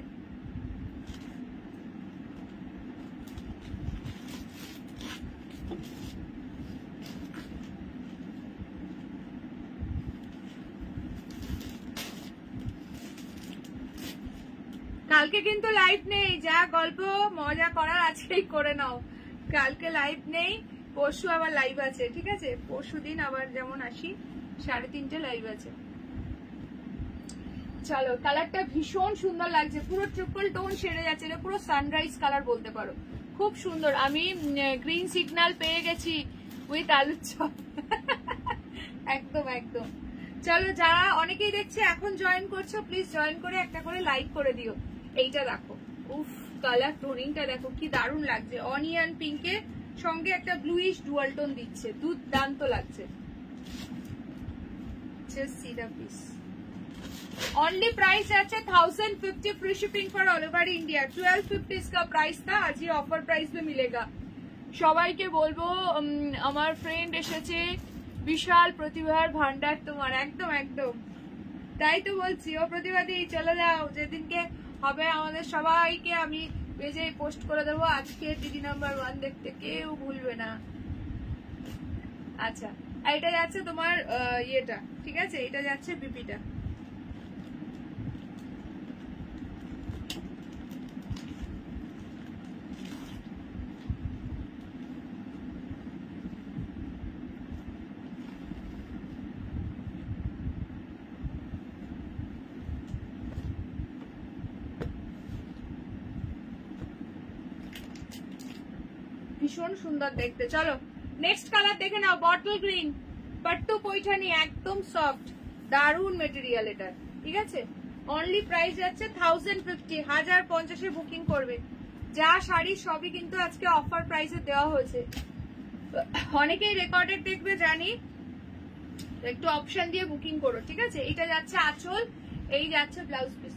কালকে কিন্তু লাইভ নেই, যা গল্প মজা করার আজকেই করে নাও। কালকে লাইভ নেই, পরশু আবার লাইভ আছে, ঠিক আছে? পরশু দিন আবার যেমন আসি 3:30 লাইভ আছে। চলো, কালারটা ভীষণ সুন্দর লাগছে, পুরো ট্রিপল টোন সেরে যাচ্ছে, এটা পুরো সানরাইজ কালার বলতে পারো, খুব সুন্দর। আমি গ্রিন সিগন্যাল পেয়ে গেছি উইথ আলুর চপ। একদম একদম। চলো, যারা অনেকেই দেখছে এখন জয়েন করছো, প্লিজ জয়েন করে একটা করে লাইক করে দিও। এইটা দেখো, উফ, কালার টোনিংটা দেখো কি দারুণ লাগছে। অনিয়ন পিঙ্কের সঙ্গে একটা ব্লুইশ ডুয়াল টোন দিচ্ছে, দুর্দান্ত লাগছে। Just see the piece. Only price है 1050, free shipping for all over India. 1250 इसका प्राइस था, आज ये ऑफर प्राइस में मिलेगा। সবাইকে বলবো আমার ফ্রেন্ড এসেছে, বিশাল প্রতিভার ভান্ডার তোমার। একদম একদম, তাই তো বলছি। ও প্রতিবাদী, চলে যাও, যেদিনকে হবে আমাদের সবাইকে আমি পেজে পোস্ট করে দেবো, আজকে দিদি নাম্বার 1 দেখতে কেউ ভুলবে না। আচ্ছা, এটা যাচ্ছে তোমার ইয়েটা, ঠিক আছে? এটা যাচ্ছে বিপিটা। ভীষণ সুন্দর দেখতে। চলো নেক্সট কালার দেখে নাও, বটল গ্রিন, পট্টু পৈঠানি, একদম সফট, দারুন মেটেরিয়াল এটা, ঠিক আছে? অনলি প্রাইস যাচ্ছে 1050, 1050-এ বুকিং করবে। যা শাড়ি সবই কিন্তু আজকে অফার প্রাইসে দেওয়া হয়েছে। অনেকেই রেকর্ডেড দেখবে জানি, একটু অপশন দিয়ে বুকিং করো, ঠিক আছে? এটা যাচ্ছে আঁচল, এই যাচ্ছে ব্লাউজ পিস।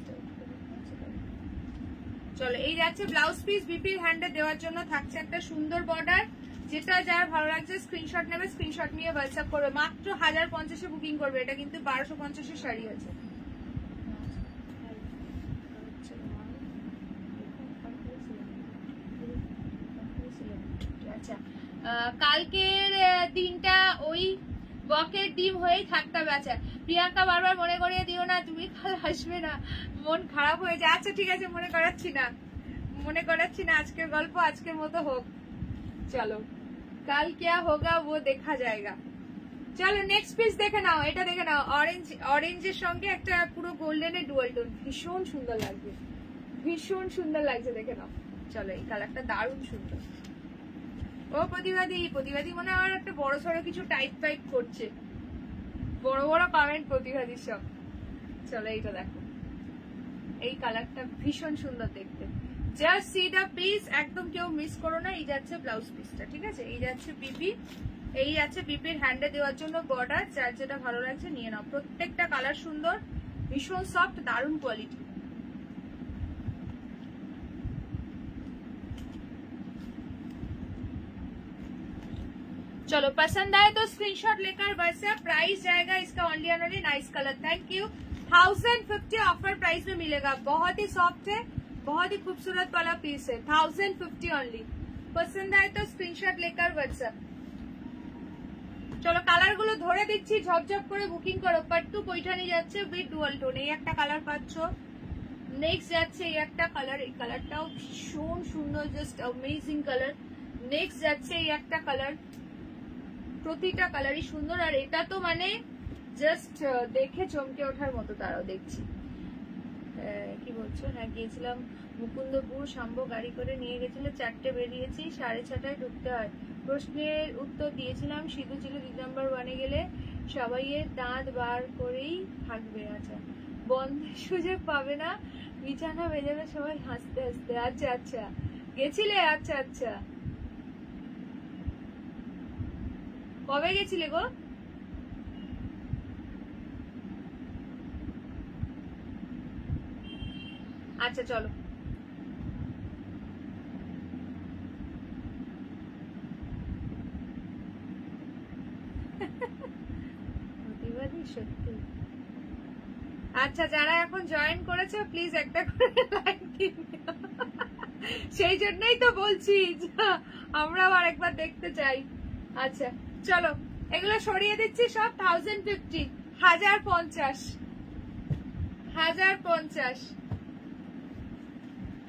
চলো, এই যাচ্ছে ব্লাউজ পিস, বিপির হ্যান্ডে দেওয়ার জন্য থাকছে একটা সুন্দর বর্ডার। যেটা যার ভালো লাগছে স্ক্রিনশট নেবে, স্ক্রিনশট নিয়ে হোয়াটসঅ্যাপ করবে। মাত্র 1050-এ বুকিং করবে, এটা কিন্তু 1250-এর শাড়ি আছে। আচ্ছা, কালকের দিনটা ওই বকের ডিম হয়েই ঠাট্টা বেচা। প্রিয়াঙ্কা বারবার মনে করিয়ে দিও না, তুমি কাল আসবে না, মন খারাপ হয়ে যায়। আচ্ছা ঠিক আছে, মনে করাচ্ছি না, আজকের গল্প আজকের মতো হোক। চলো, কাল क्या होगा वो देखा जाएगा। চলো নেক্সট পিস দেখে নাও, এটা দেখে নাও। অরেঞ্জের সঙ্গে একটা পুরো গোল্ডেনের ডুয়াল টোন, ভীষণ সুন্দর লাগছে, দেখে নাও। চলো, এই কালারটা দারুণ সুন্দর। ও প্রতিবাদী মনে হয় একটা বড় সড়ো কিছু টাইপ করছে, বড় বড় কমেন্ট প্রতিবাদীর সব। চলো এইটা দেখো, এই কালারটা ভীষণ সুন্দর দেখতে। জাস্ট সি দা পিস, একদম কেউ মিস করো না। এই যাচ্ছে ব্লাউজ পিসটা, ঠিক আছে? এই যাচ্ছে বিপি, এই আছে বিপির হ্যান্ডে দেওয়ার জন্য বর্ডার। যার যেটা ভালো লাগছে নিয়ে নাও। প্রত্যেকটা কালার সুন্দর, ভীষণ সফট, দারুণ কোয়ালিটি। चलो पसंद आए तो स्क्रीनशॉट लेकर व्हाट्सएप। प्राइस जाएगा इसका only and only, nice colour, thank you. 1050 offer price में मिलेगा। बहुत ही सॉफ्ट है, बहुत ही खूबसूरत वाला पीस है। 1050 ओनली। पसंद आए तो स्क्रीनशॉट लेकर व्हाट्सएप। চলো কালার গুলো ধরে দিচ্ছি, ঝপঝপ করে বুকিং করো। পাট্টু পৈঠানি যাচ্ছে উইথ ডুয়াল টোন, এই একটা কালার পাচ্ছ। নেক্সট যাচ্ছে এই একটা কালার, এই কালারটাও ভীষণ সুন্দর, জাস্ট অ্যামেজিং কালার। নেক্সট যাচ্ছে এই একটা কালার, প্রতিটা কালারই সুন্দর। আর এটা তো মানে জাস্ট দেখে চমকে ওঠার মতো। তারাও দেখছি কি বলছো? হ্যাঁ গিয়েছিলাম মুকুন্দপুর, শাম্ব গাড়ি করে নিয়ে গেছিল, 4টে বেরিয়েছি, 6:30টায় ঢুকতে হয়। প্রশ্নের উত্তর দিয়েছিলাম, সিধু ছিল 2 নম্বর 1-এ গেলে সবাইয়ের দাঁত বার করেই থাকবে। আচ্ছা, বন্ধের সুযোগ পাবে না, বিছানা বেজাবে সবাই হাসতে হাসতে। আচ্ছা আচ্ছা, গেছিলে? আচ্ছা আচ্ছা, কবে গেছিলে গো? আচ্ছা চলো, সত্যি। আচ্ছা, যারা এখন জয়েন করেছে প্লিজ একটা করে লাইক দিন, সেই জন্যই তো বলছি আমরা আবার একবার দেখতে চাই। আচ্ছা চলো, এগুলো সরিয়ে দিচ্ছি সব। 1050, 1050, 1050।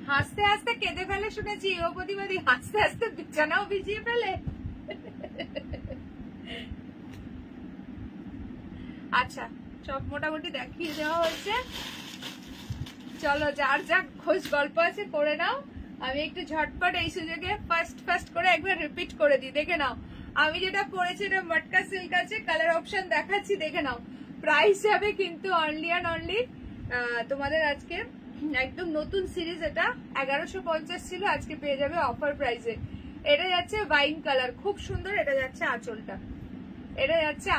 হাসতে হাসতে কেঁদে ফেলে শুনেছি ও প্রতিবাদী, হাসতে হাসতে বিছানাও ভিজিয়ে ফেলে। আচ্ছা, সব মোটামুটি দেখিয়ে দেওয়া হয়েছে। চলো, যার যা খোঁজ গল্প আছে করে নাও। আমি একটু ঝটপট এই সুযোগে ফার্স্ট করে একবার রিপিট করে দিই, দেখে নাও। আমি যেটা পরেছি এটা মটকা সিল্ক আছে, কালার অপশন দেখাচ্ছি, দেখে নাও। প্রাইস যাবে কিন্তু অনলি অ্যান্ড অনলি তোমাদের আজকে একদম নতুন সিরিজ, এটা 1150 ছিল, আজকে পেয়ে যাবে অফার প্রাইসে। এটা যাচ্ছে ওয়াইন কালার, খুব সুন্দর। এটা যাচ্ছে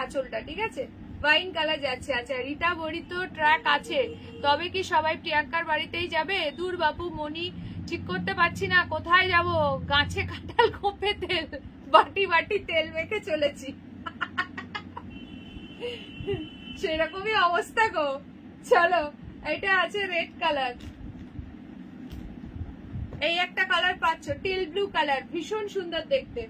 আঁচলটা, ঠিক আছে? ওয়াইন কালার যাচ্ছে। আচ্ছা, রীতা বড়ি তো ট্র্যাক আছে, তবে কি সবাই প্রিয়াঙ্কার বাড়িতেই যাবে? দূর বাপু, মনি ঠিক করতে পারছি না কোথায় যাব। গাছে কাঁঠাল, খোপে তেল, বাটি বাটি তেল মেখে চলেছি, সেরকমই অবস্থা গো। চলো, এটা আছে রেড কালার, এই একটা কালার পাচ্ছ, টিল ব্লু কালার, ভীষণ সুন্দর দেখতে,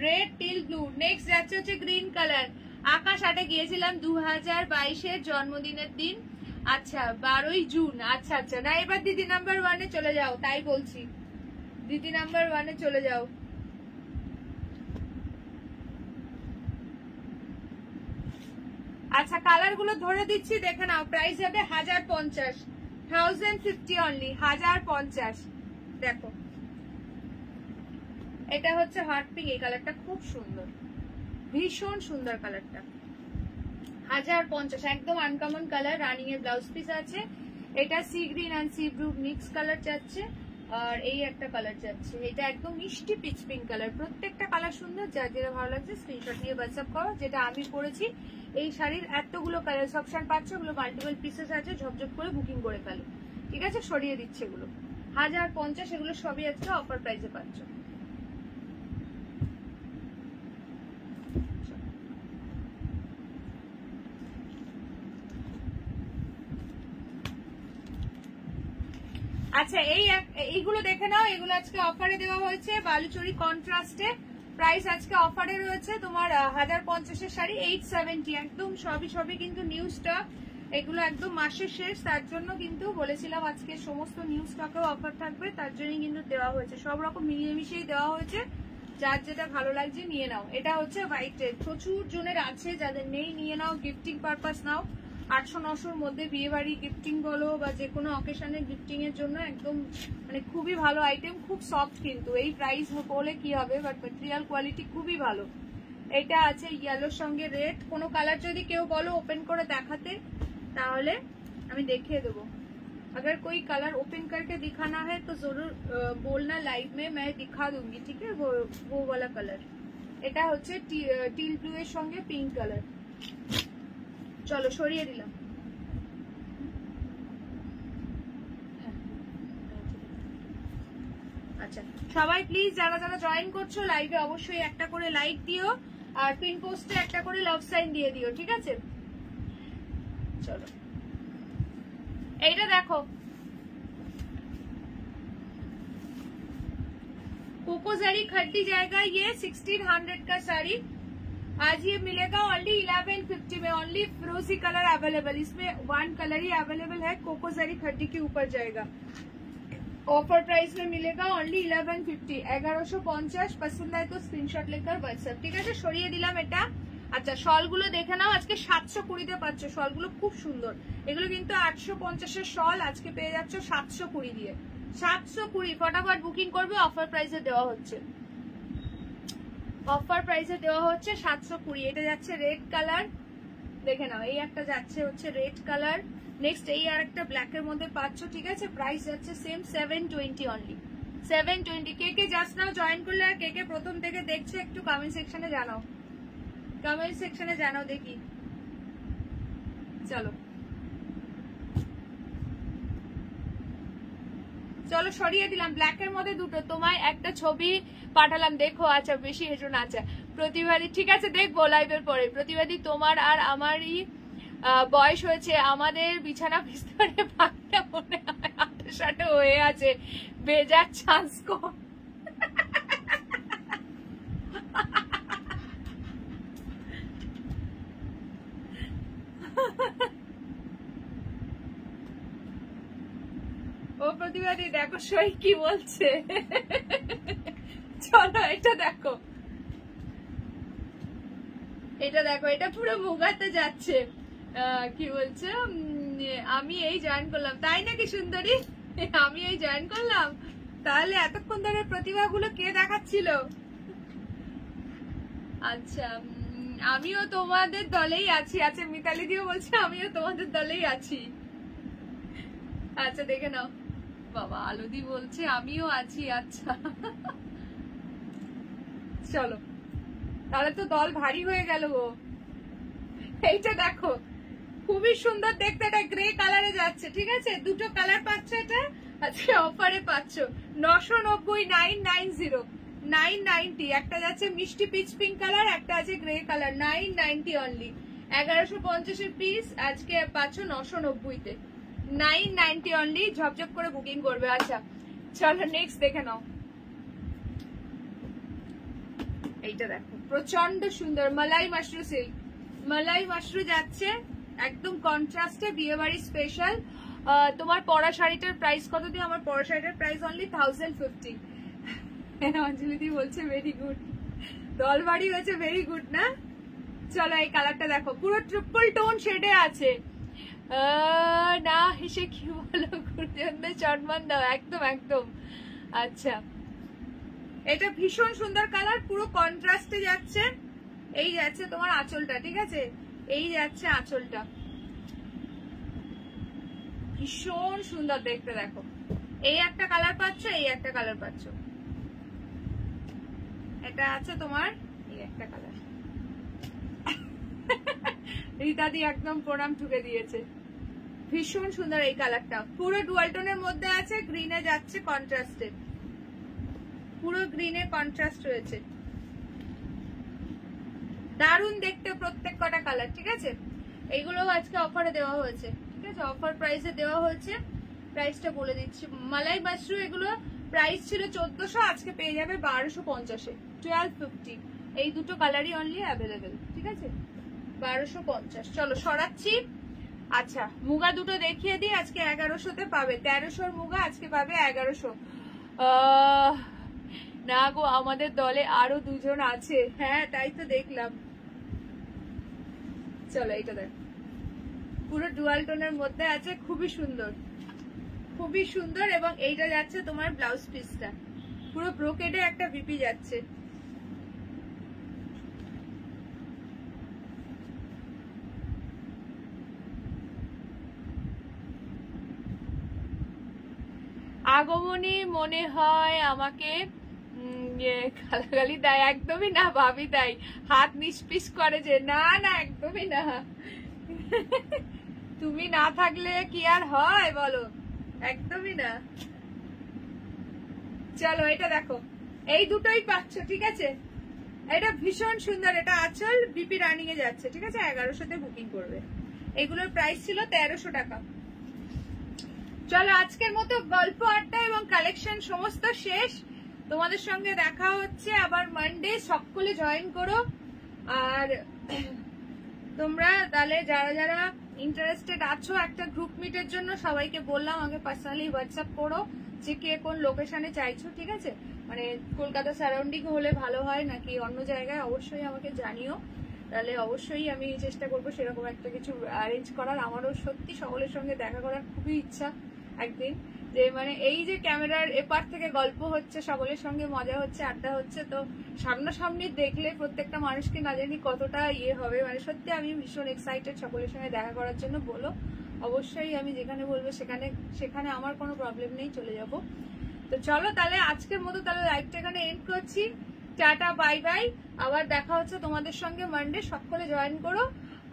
রেড টিল ব্লু। নেক্সট যাচ্ছে হচ্ছে গ্রিন কালার। আকাশ হাটে গিয়েছিলাম 2022-এর জন্মদিনের দিন। আচ্ছা, 12ই জুন। আচ্ছা আচ্ছা, না এবার দিদি নাম্বার 1-এ চলে যাও, তাই বলছি, দিদি নাম্বার 1-এ চলে যাও। আচ্ছা, কালার গুলো ধরে দিচ্ছি, দেখে নাও। প্রাইস যাবে 1050, 1050 অনলি, 1050। দেখো, এটা হচ্ছে হট পিঙ্ক, এই কালারটা খুব সুন্দর, ভীষণ সুন্দর কালারটা। 1050, একদম আনকমন কালার। রানিং এর ব্লাউজ পিস আছে। এটা sea green and sea blue mix colour যাচ্ছে, আর এই একটা কালার যাচ্ছে, এটা একদম মিষ্টি পিচ পিঙ্ক কালার। প্রত্যেকটা কালার সুন্দর, যার যেটা ভালো লাগছে স্ক্রিনশট নিয়ে হোয়াটসঅ্যাপ করো। যেটা আমি পরেছি, এই শাড়ির এতগুলো কালার অপশন পাচ্ছ, ওগুলো মাল্টিপল পিসেস আছে, ঝপঝপ করে বুকিং করে ফেলো, ঠিক আছে? সরিয়ে দিচ্ছে এগুলো 1050, এগুলো সবই আজকে অফার প্রাইসে পাচ্ছ। আচ্ছা, এইগুলো দেখে নাও, এগুলো আজকে অফারে দেওয়া হয়েছে বালুচরি কন্ট্রাস্টে, প্রাইস আজকে অফারে রয়েছে তোমার 1050-এর শাড়ি 870, একদম সবই কিন্তু নিউ স্টক, এগুলো একদম মাসের শেষ, তার জন্য কিন্তু বলেছিলাম আজকে সমস্ত নিউ স্টকেও অফার থাকবে, তার জন্যই কিন্তু দেওয়া হয়েছে, সব রকম মিলিয়ে মিশিয়ে দেওয়া হয়েছে, যার যেটা ভালো লাগছে নিয়ে নাও। এটা হচ্ছে হোয়াইটের, প্রচুর জনের আছে, যাদের নেই নিয়ে নাও, গিফটিং পারপাস নাও। 800-900-র মধ্যে বিয়ে বাড়ি গিফটিং বলো বা যে কোনো অকেশনে গিফটিং এর জন্য একদম মানে খুবই ভালো আইটেম, খুব সফট, কিন্তু এই প্রাইস বলে কি হবে, বাট ম্যাটেরিয়াল কোয়ালিটি খুবই ভালো। এটা আছে ইয়েলোর সঙ্গে রেড, কোনো কালার যদি কেউ বলো ওপেন করে দেখাতে তাহলে আমি দেখিয়ে দেবো। अगर कोई कलर ओपन करके दिखाना है तो जरूर बोलना, लाइव में मैं दिखा दूंगी, ठीक है। वो वाला कलर, এটা হচ্ছে টিল ব্লু এর সঙ্গে পিঙ্ক কালার। চলো সরিয়ে দিলাম। আচ্ছা সবাই প্লিজ যারা যারা জয়েন করছো লাইভে অবশ্যই একটা করে লাইক দিও, আর পিন পোস্টে একটা করে লাভ সাইন দিয়ে দিও, ঠিক আছে। চলো এইটা দেখো, कोको जरी खट्टी जाएगा, ये 1600 का साड़ी आज ये मिलेगा ओनली 1150 में, ओनली फिरोजी कलर अवेलेबल, इसमें 1 कलर ही अवेलेबल है, कोको जरी खट्टी के ऊपर जाएगा, ऑफर प्राइस में मिलेगा ओनली 1150, 1150। पसंद आए तो स्क्रीनशॉट लेकर व्हाट्सएप, ঠিক আছে। সরিয়ে দিলাম এটা। আচ্ছা শলগুলো দেখে নাও, আজকে 720-তে পাচ্ছ, শলগুলো খুব সুন্দর, এগুলো কিন্তু 850-এর শল আজকে পেয়ে যাচ্ছ 720 দিয়ে, 720। ফটাফট বুকিং করবে, অফার প্রাইসে দেওয়া হচ্ছে, অফার প্রাইসে দেওয়া হচ্ছে 720। এটা যাচ্ছে রেড কালার, দেখে নাও, এই একটা যাচ্ছে হচ্ছে রেড কালার, নেক্সট এই আর একটা ব্ল্যাক এর মধ্যে পাচ্ছ, ঠিক আছে। প্রাইস যাচ্ছে সেম 720 অনলি, 720। কে কে জাস্ট নাও জয়েন করলে আর কে কে প্রথম থেকে দেখছে একটু কমেন্ট সেকশনে জানাও, কমেন্ট সেকশনে জানাও দেখি। চলো চলো সরিয়ে দিলাম, ব্ল্যাক এর মধ্যে দুটো, তোমায় একটা ছবি পাঠালাম দেখো। আচ্ছা বেশি হেসো না। আচ্ছা প্রতিবাদী, ঠিক আছে দেখবো লাইভের পরে। প্রতিবাদী তোমার আর আমারই বয়স হয়েছে, আমাদের বিছানা বিস্তরে ভাগটা মনে হয় 28 হয়ে আছে, বেজার চান্স কম। ও প্রতিবাদী দেখো সই কি বলছে, চলো এটা দেখো, এটা দেখো, এটা পুরো মুগাতে যাচ্ছে। কি বলছে, আমি এই জয়েন করলাম, তাই নাকি সুন্দরী, আমি এই জয়েন করলাম, তাহলে এতক্ষণ ধরে প্রতিভাগুলো কে দেখাচ্ছিল? আচ্ছা আমিও তোমাদের দলেই আছি। আচ্ছা মিতালি দিও বলছে আমিও তোমাদের দলেই আছি। আচ্ছা দেখে নাও, বাবা আলুদি বলছে আমিও আছি। আচ্ছা চলো তাহলে তো দল ভারী হয়ে গেল গো। এইটা দেখো খুবই সুন্দর দেখতে, এটা গ্রে কালারে যাচ্ছে, ঠিক আছে। দুটো কালার পাচ্ছ, এটা আজকে অফারে পাচ্ছ 990, 990, 990। একটা যাচ্ছে মিষ্টি পিচ পিঙ্ক কালার, একটা আছে গ্রে কালার, 990 অনলি, 1150-এর পিস আজকে পাচ্ছ 990-তে, 990 অনলি। ঝপঝপ করে বুকিং করবে। আচ্ছা চলো নেক্সট দেখে নাও, এইটা দেখো প্রচন্ড সুন্দর মালাই মাশরু সিল্ক, মালাই মাশরু যাচ্ছে একদম কন্ট্রাস্টে, বিয়ে বাড়ি স্পেশাল। তোমার পরা শাড়িটার প্রাইস কত দিয়ে? আমার পরা শাড়িটার প্রাইস অনলি 1050। অঞ্জলি দি বলছে ভেরি গুড, দল বাড়ি হয়েছে, ভেরি গুড না। চলো এই কালারটা দেখো, পুরো ট্রিপল টোন শেডে আছে। না হেসে কি বলো, গুরুজনদের সম্মান দাও, একদম একদম। আচ্ছা এটা ভীষণ সুন্দর কালার, পুরো কন্ট্রাস্টে যাচ্ছে। এই যাচ্ছে তোমার আঁচলটা, ঠিক আছে, এই যাচ্ছে আঁচলটা, ভীষণ সুন্দর দেখতে। দেখো এই একটা কালার পাচ্ছ, এই একটা কালার পাচ্ছ, এটা আছে তোমার এই একটা কালার। রীতাদি একদম প্রণাম ঠুকে দিয়েছে, ভীষণ সুন্দর এই কালারটা, পুরো ডুয়াল টোনের মধ্যে আছে, গ্রিনে যাচ্ছে কন্ট্রাস্টে, পুরো গ্রিনে কন্ট্রাস্ট রয়েছে, দারুণ দেখতে প্রত্যেক কটা কালার, ঠিক আছে। এইগুলো আজকে অফারে দেওয়া হয়েছে, ঠিক আছে, অফার প্রাইসে দেওয়া হয়েছে। প্রাইসটা বলে দিচ্ছি, মালাই মাশরু এগুলো প্রাইস ছিল 1400, আজকে পেয়ে যাবে 1250-এ। 1250, এই দুটো কালারই অনলি অ্যাভেলেবেল, ঠিক আছে? 1250। চলো সরাচ্ছি। আচ্ছা মুগা দুটো দেখিয়ে দিই, আজকে 1100-তে পাবে। 1300-র মুগা আজকে পাবে 1100। না গো, আমাদের দলে আরো দুজন আছে। হ্যাঁ তাই তো দেখলাম। চলো এইটা দেখ, পুরো ডুয়াল টোনের মধ্যে আছে, খুবই সুন্দর, খুবই সুন্দর। এবং এইটা যাচ্ছে তোমার ব্লাউজ পিসটা, পুরো ব্রোকেডে একটা বিপি যাচ্ছে। আগমনী মনে হয় আমাকে গালাগালি দেয়। একদমই না ভাবি, দেয় হাত নিষ্পিস করে যে না না, একদমই না। তুমি না থাকলে কি আর হয় বলো, একদমই না। চলো এটা দেখো, এই দুটোই পাচ্ছ, ঠিক আছে? এটা ভীষণ সুন্দর, এটা আঁচল বিপি রানিং এ যাচ্ছে, ঠিক আছে? 1100-তে বুকিং করবে। এগুলোর প্রাইস ছিল 1300 টাকা। চলো আজকের মতো গল্প আড্ডা এবং কালেকশন সমস্ত শেষ। তোমাদের সঙ্গে দেখা হচ্ছে আবার মানডে। সকলে জয়েন করো। আর তোমরা তাহলে যারা যারা ইন্টারেস্টেড আছো একটা গ্রুপ মিটের জন্য, সবাইকে বললাম আমাকে পার্সোনালি হোয়াটসঅ্যাপ করো যে কে কোন লোকেশনে চাইছো, ঠিক আছে? মানে কলকাতা সারাউন্ডিং হলে ভালো হয় নাকি অন্য জায়গায়, অবশ্যই আমাকে জানিও। তাহলে অবশ্যই আমি চেষ্টা করবো সেরকম একটা কিছু অ্যারেঞ্জ করার। আমারও সত্যি সকলের সঙ্গে দেখা করার খুবই ইচ্ছা একদিন, যে মানে এই যে ক্যামেরার এপার থেকে গল্প হচ্ছে, সকলের সঙ্গে মজা হচ্ছে, আড্ডা হচ্ছে, তো সামনাসামনি দেখলে প্রত্যেকটা মানুষকে না জানি কতটা ইয়ে হবে। মানে সত্যি আমি ভীষণ এক্সাইটেড সকলের সঙ্গে দেখা করার জন্য। বলো অবশ্যই, আমি যেখানে বলবো সেখানে আমার কোনো প্রবলেম নেই, চলে যাব। তো চলো তাহলে আজকের মতো তাহলে লাইভটা এখানে এন্ড করছি। Tata, bye bye. আবার দেখা হচ্ছে তোমাদের সঙ্গে মানডে। সকলে জয়েন করো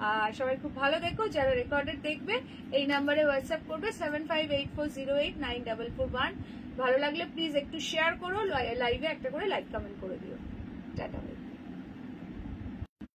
আর সবাই খুব ভালো দেখো। যারা রেকর্ডেড দেখবে এই নাম্বারে হোয়াটসঅ্যাপ করবে 7584089441। ভালো লাগলে প্লিজ একটু শেয়ার করো, লাইভে একটা করে লাইক কমেন্ট করে দিও। টাটা।